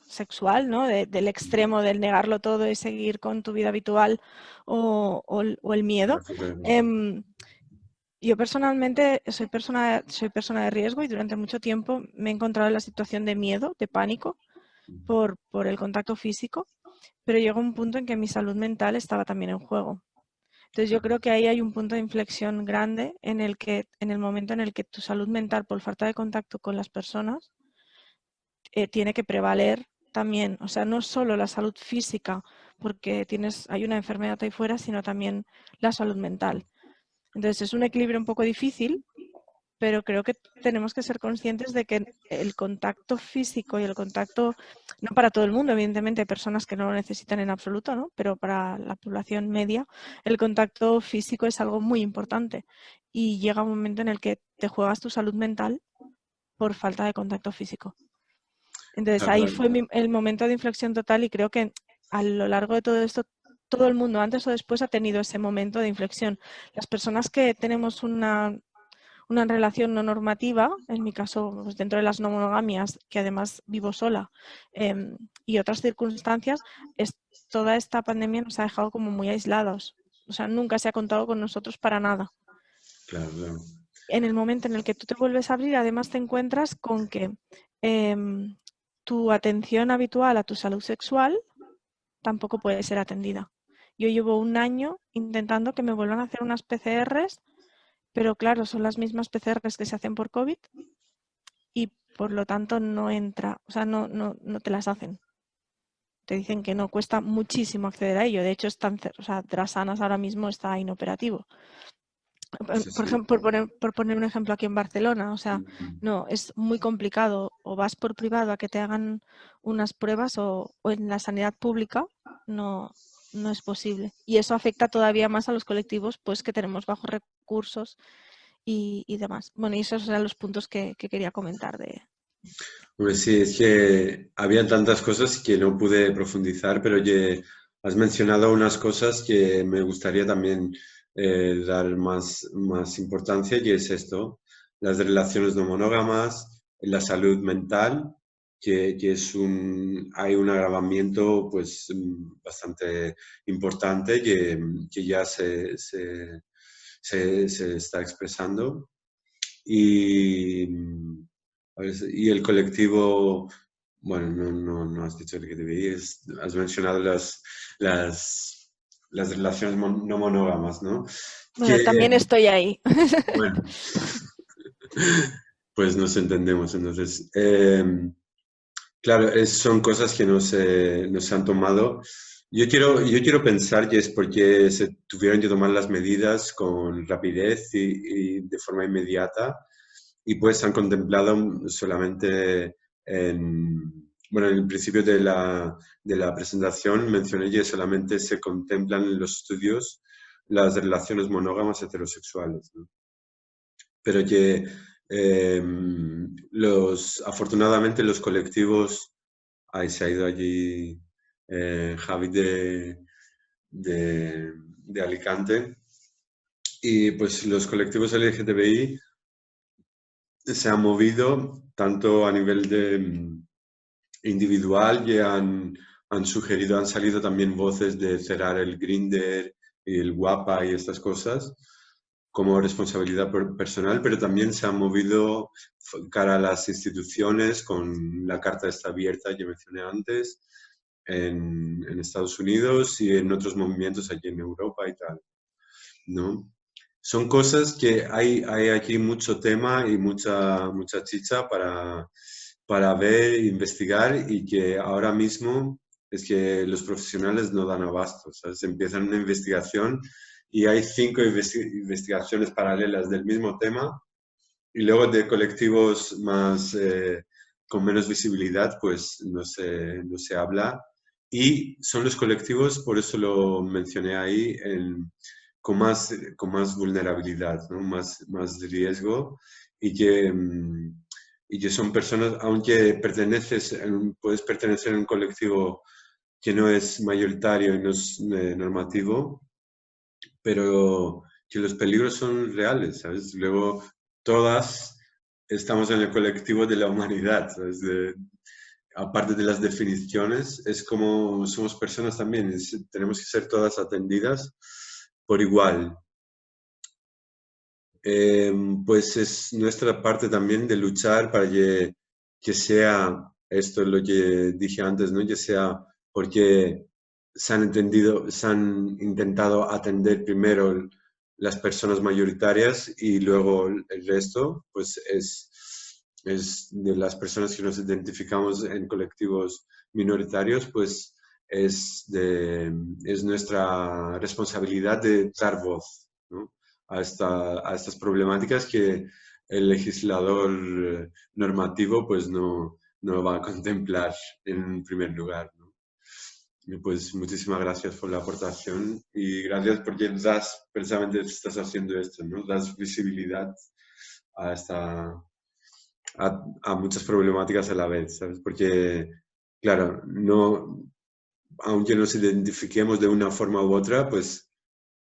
sexual, ¿no? Del extremo del negarlo todo y seguir con tu vida habitual o el miedo. Yo personalmente soy persona de riesgo y durante mucho tiempo me he encontrado en la situación de miedo, de pánico, por el contacto físico, pero llegó un punto en que mi salud mental estaba también en juego. Entonces yo creo que ahí hay un punto de inflexión grande en el momento en el que tu salud mental por falta de contacto con las personas tiene que prevaler también, o sea, no solo la salud física, porque hay una enfermedad ahí fuera, sino también la salud mental. Entonces es un equilibrio un poco difícil, pero creo que tenemos que ser conscientes de que el contacto físico y el contacto, no para todo el mundo, evidentemente hay personas que no lo necesitan en absoluto, ¿no? Pero para la población media, el contacto físico es algo muy importante y llega un momento en el que te juegas tu salud mental por falta de contacto físico. Entonces ahí fue el momento de inflexión total y creo que a lo largo de todo esto, todo el mundo antes o después ha tenido ese momento de inflexión. Las personas que tenemos una relación no normativa, en mi caso pues dentro de las no monogamias, que además vivo sola, y otras circunstancias, toda esta pandemia nos ha dejado como muy aislados. O sea, nunca se ha contado con nosotros para nada. Claro, claro. En el momento en el que tú te vuelves a abrir, además te encuentras con que tu atención habitual a tu salud sexual tampoco puede ser atendida. Yo llevo un año intentando que me vuelvan a hacer unas PCRs, pero claro, son las mismas PCRs que se hacen por COVID y por lo tanto no entra, o sea, no te las hacen. Te dicen que no, cuesta muchísimo acceder a ello. De hecho, Drasanas ahora mismo está inoperativo. Sí, Por sí. ejemplo, por poner un ejemplo aquí en Barcelona, o sea, no, es muy complicado. O vas por privado a que te hagan unas pruebas o en la sanidad pública no es posible. Y eso afecta todavía más a los colectivos pues que tenemos bajos recursos y demás. Bueno, y esos eran los puntos que quería comentar de... Pues sí, es que había tantas cosas que no pude profundizar, pero que has mencionado unas cosas que me gustaría también dar más importancia, que es esto, las relaciones no monógamas, la salud mental, que hay un agravamiento pues bastante importante que ya se está expresando. Y, y el colectivo, bueno, no has dicho el que debías, has mencionado las, las relaciones no monógamas, ¿no? Bueno, Que, también estoy ahí. bueno, pues nos entendemos entonces. Claro, son cosas que no se han tomado. Yo quiero pensar que es porque se tuvieron que tomar las medidas con rapidez y de forma inmediata y pues se han contemplado solamente bueno, en el principio de la presentación mencioné que solamente se contemplan en los estudios las relaciones monógamas heterosexuales, ¿no? Pero que afortunadamente los colectivos, ahí se ha ido allí Javi de Alicante, y pues los colectivos LGTBI se han movido tanto a nivel de individual que han sugerido, han salido también voces de cerrar el Grindr y el Guapa y estas cosas como responsabilidad personal, pero también se han movido cara a las instituciones con la carta esta abierta que mencioné antes en Estados Unidos y en otros movimientos aquí en Europa y tal, ¿no? Son cosas que hay aquí mucho tema y mucha chicha para ver, investigar y que ahora mismo es que los profesionales no dan abasto, ¿sabes? Empiezan una investigación y hay 5 investigaciones paralelas del mismo tema y luego de colectivos más con menos visibilidad, pues no se habla. Y son los colectivos, por eso lo mencioné ahí, con más vulnerabilidad, ¿no? Más riesgo y que son personas, aunque puedes pertenecer a un colectivo que no es mayoritario y no es normativo, pero que los peligros son reales, ¿sabes? Luego, todas estamos en el colectivo de la humanidad, ¿sabes? Aparte de las definiciones, es como somos personas también, tenemos que ser todas atendidas por igual. Pues es nuestra parte también de luchar para que sea, esto es lo que dije antes, ¿no? Que sea porque se han intentado atender primero las personas mayoritarias y luego el resto, pues es de las personas que nos identificamos en colectivos minoritarios, pues es nuestra responsabilidad de dar voz, ¿no? A estas problemáticas que el legislador normativo pues no va a contemplar en primer lugar, ¿no? Y pues muchísimas gracias por la aportación y gracias porque precisamente estás haciendo esto, ¿no? Das visibilidad a muchas problemáticas a la vez, ¿sabes? Porque, claro, aunque nos identifiquemos de una forma u otra, pues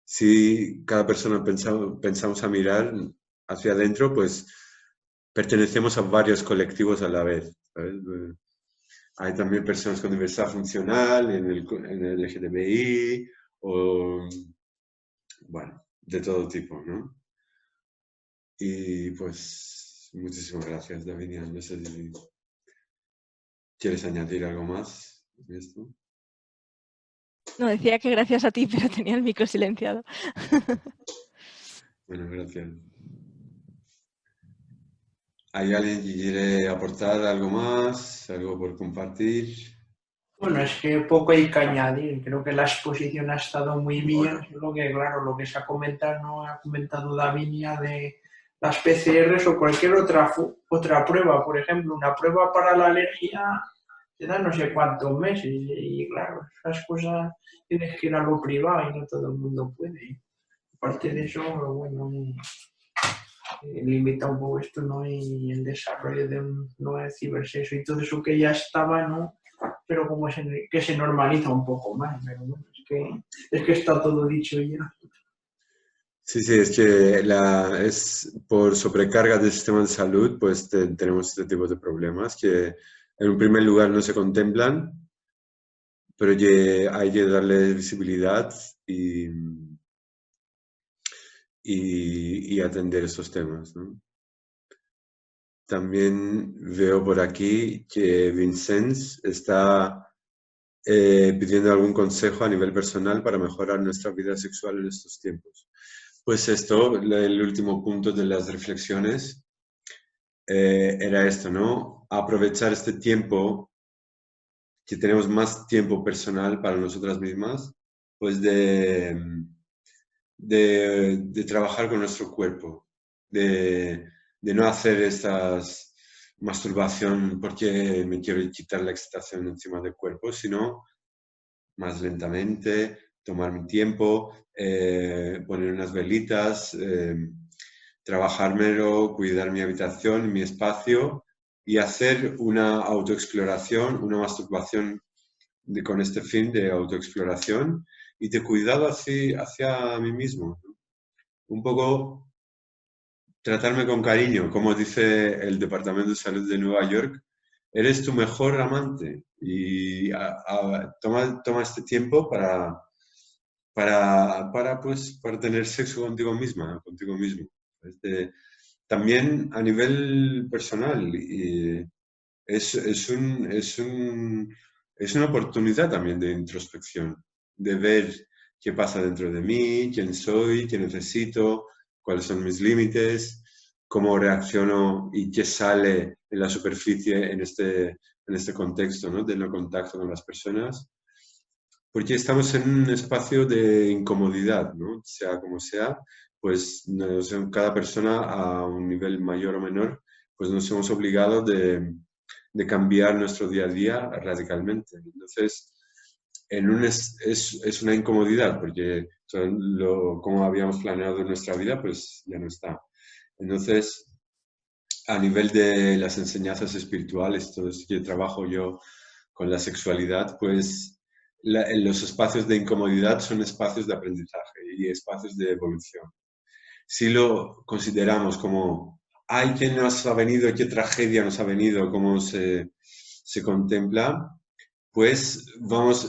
si cada persona pensamos a mirar hacia adentro, pues pertenecemos a varios colectivos a la vez, ¿sabes? Hay también personas con diversidad funcional en el LGTBI o, bueno, de todo tipo, ¿no? Y pues muchísimas gracias, Davinia. No sé si quieres añadir algo más de esto. No, decía que gracias a ti, pero tenía el micro silenciado. Bueno, gracias. ¿Hay alguien que quiere aportar algo más? ¿Algo por compartir? Bueno, es que poco hay que añadir. Creo que la exposición ha estado muy bien. Solo que, claro, lo que se ha comentado, no ha comentado Davinia de las PCRs o cualquier otra prueba. Por ejemplo, una prueba para la alergia te da no sé cuántos meses. Y claro, esas cosas tienes que ir a lo privado y no todo el mundo puede. Aparte de eso, bueno, limita un poco esto, ¿no? Y el desarrollo de un nuevo cibersexo y todo eso que ya estaba, ¿no? Pero como que se normaliza un poco más, pero bueno, es que está todo dicho ya. Sí, es que es por sobrecarga del sistema de salud, pues tenemos este tipo de problemas que en un primer lugar no se contemplan, pero que hay que darle visibilidad y atender estos temas, ¿no? También veo por aquí que Vincenz está pidiendo algún consejo a nivel personal para mejorar nuestra vida sexual en estos tiempos. Pues esto, el último punto de las reflexiones era esto, ¿no? Aprovechar este tiempo, que tenemos más tiempo personal para nosotras mismas, pues de trabajar con nuestro cuerpo, de no hacer estas masturbación porque me quiero quitar la excitación encima del cuerpo, sino más lentamente, tomar mi tiempo, poner unas velitas, trabajármelo, cuidar mi habitación, mi espacio y hacer una autoexploración, una masturbación con este fin de autoexploración y de cuidado hacia mí mismo. Un poco tratarme con cariño, como dice el Departamento de Salud de Nueva York, eres tu mejor amante y toma este tiempo para tener sexo contigo misma, contigo mismo. También a nivel personal, es una oportunidad también de introspección, de ver qué pasa dentro de mí, quién soy, qué necesito, cuáles son mis límites, cómo reacciono y qué sale en la superficie en este contexto, ¿no? De no contacto con las personas. Porque estamos en un espacio de incomodidad, ¿no? Sea como sea, pues cada persona a un nivel mayor o menor, pues nos hemos obligado de cambiar nuestro día a día radicalmente. Entonces, es una incomodidad porque como habíamos planeado nuestra vida, pues ya no está. Entonces, a nivel de las enseñanzas espirituales, todo esto que trabajo yo con la sexualidad, pues los espacios de incomodidad son espacios de aprendizaje y espacios de evolución. Si lo consideramos como, ay, ¿qué nos ha venido? ¿Qué tragedia nos ha venido? ¿Cómo se contempla? Pues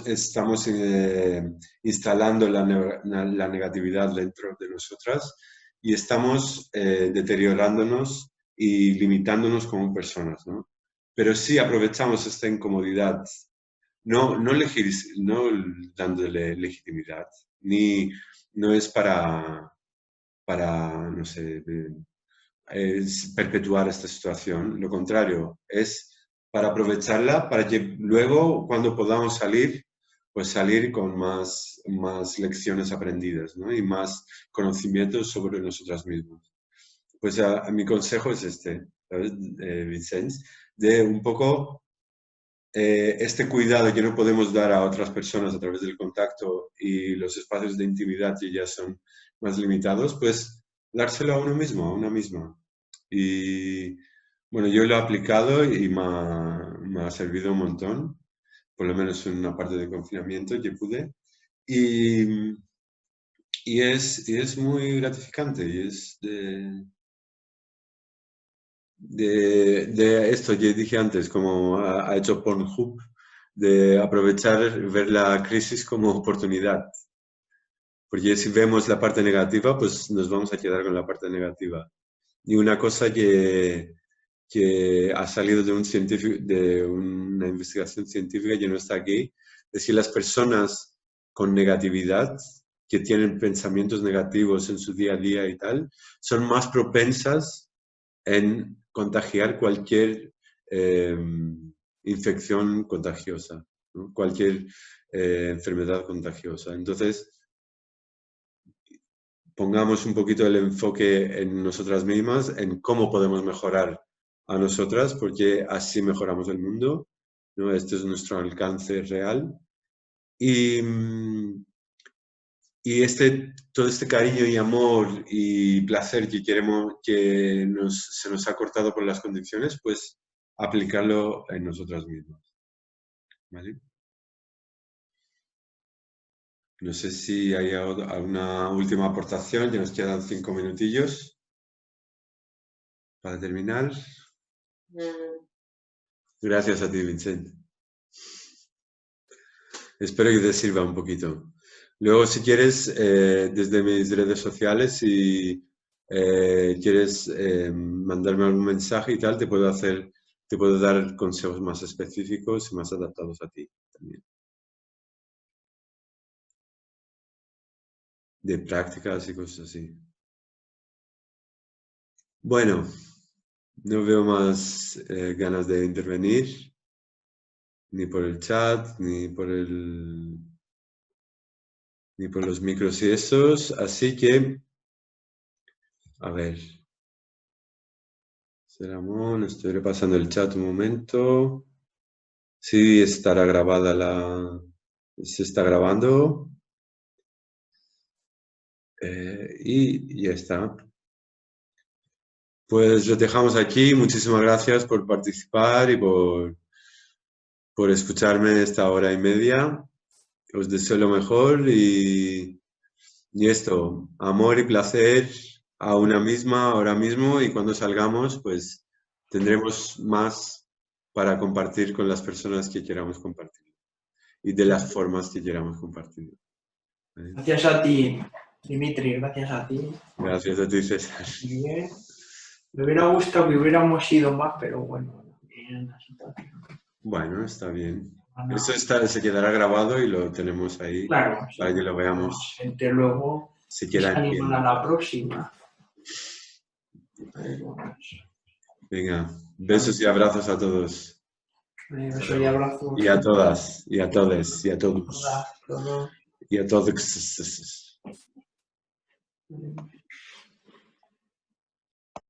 estamos instalando la negatividad dentro de nosotras y estamos deteriorándonos y limitándonos como personas, ¿no? Pero si aprovechamos esta incomodidad, no dándole legitimidad, no es para no sé, perpetuar esta situación. Lo contrario, es para aprovecharla, para que luego, cuando podamos salir, pues salir con más lecciones aprendidas, ¿no? Y más conocimientos sobre nosotras mismas. Pues mi consejo es este, ¿sabes, Vicente? De un poco este cuidado que no podemos dar a otras personas a través del contacto y los espacios de intimidad que ya son más limitados, pues dárselo a uno mismo, a una misma. Y bueno, yo lo he aplicado y me ha servido un montón, por lo menos en una parte de confinamiento que pude. Y es muy gratificante y es de esto que dije antes, como ha hecho Pornhub, de aprovechar, ver la crisis como oportunidad. Porque si vemos la parte negativa, pues nos vamos a quedar con la parte negativa. Y una cosa que ha salido de de una investigación científica que no está aquí, es que las personas con negatividad, que tienen pensamientos negativos en su día a día y tal, son más propensas en contagiar cualquier infección contagiosa, ¿no? Cualquier enfermedad contagiosa. Entonces, pongamos un poquito el enfoque en nosotras mismas, en cómo podemos mejorar a nosotras, porque así mejoramos el mundo, ¿no? Este es nuestro alcance real. Y todo este cariño y amor y placer que queremos, que se nos ha cortado por las condiciones, pues aplicarlo en nosotras mismas. ¿Vale? No sé si hay alguna última aportación, ya nos quedan 5 minutillos para terminar. Gracias a ti, Vincent. Espero que te sirva un poquito. Luego, si quieres, desde mis redes sociales, si quieres mandarme algún mensaje y tal, te puedo dar consejos más específicos y más adaptados a ti también. De prácticas y cosas así. Bueno, no veo más ganas de intervenir, ni por el chat, ni por los micros y esos, así que, a ver. Ramón, estoy repasando el chat un momento. Sí, estará grabada se está grabando. Y ya está. Pues lo dejamos aquí. Muchísimas gracias por participar y por escucharme esta hora y media. Os deseo lo mejor y esto, amor y placer a una misma ahora mismo, y cuando salgamos, pues tendremos más para compartir con las personas que queramos compartir y de las formas que queramos compartir. Gracias a ti, Dimitri, gracias a ti. Gracias a ti, César. Muy bien. Me hubiera gustado que hubiéramos ido más, pero bueno, bien la situación. Bueno, está bien. No. Eso se quedará grabado y lo tenemos ahí, claro, para que lo veamos. Gente luego se animan a la próxima. Venga, besos y abrazos a todos. Besos y abrazos. Y a todas, y a todos, y a todos. Y a todos.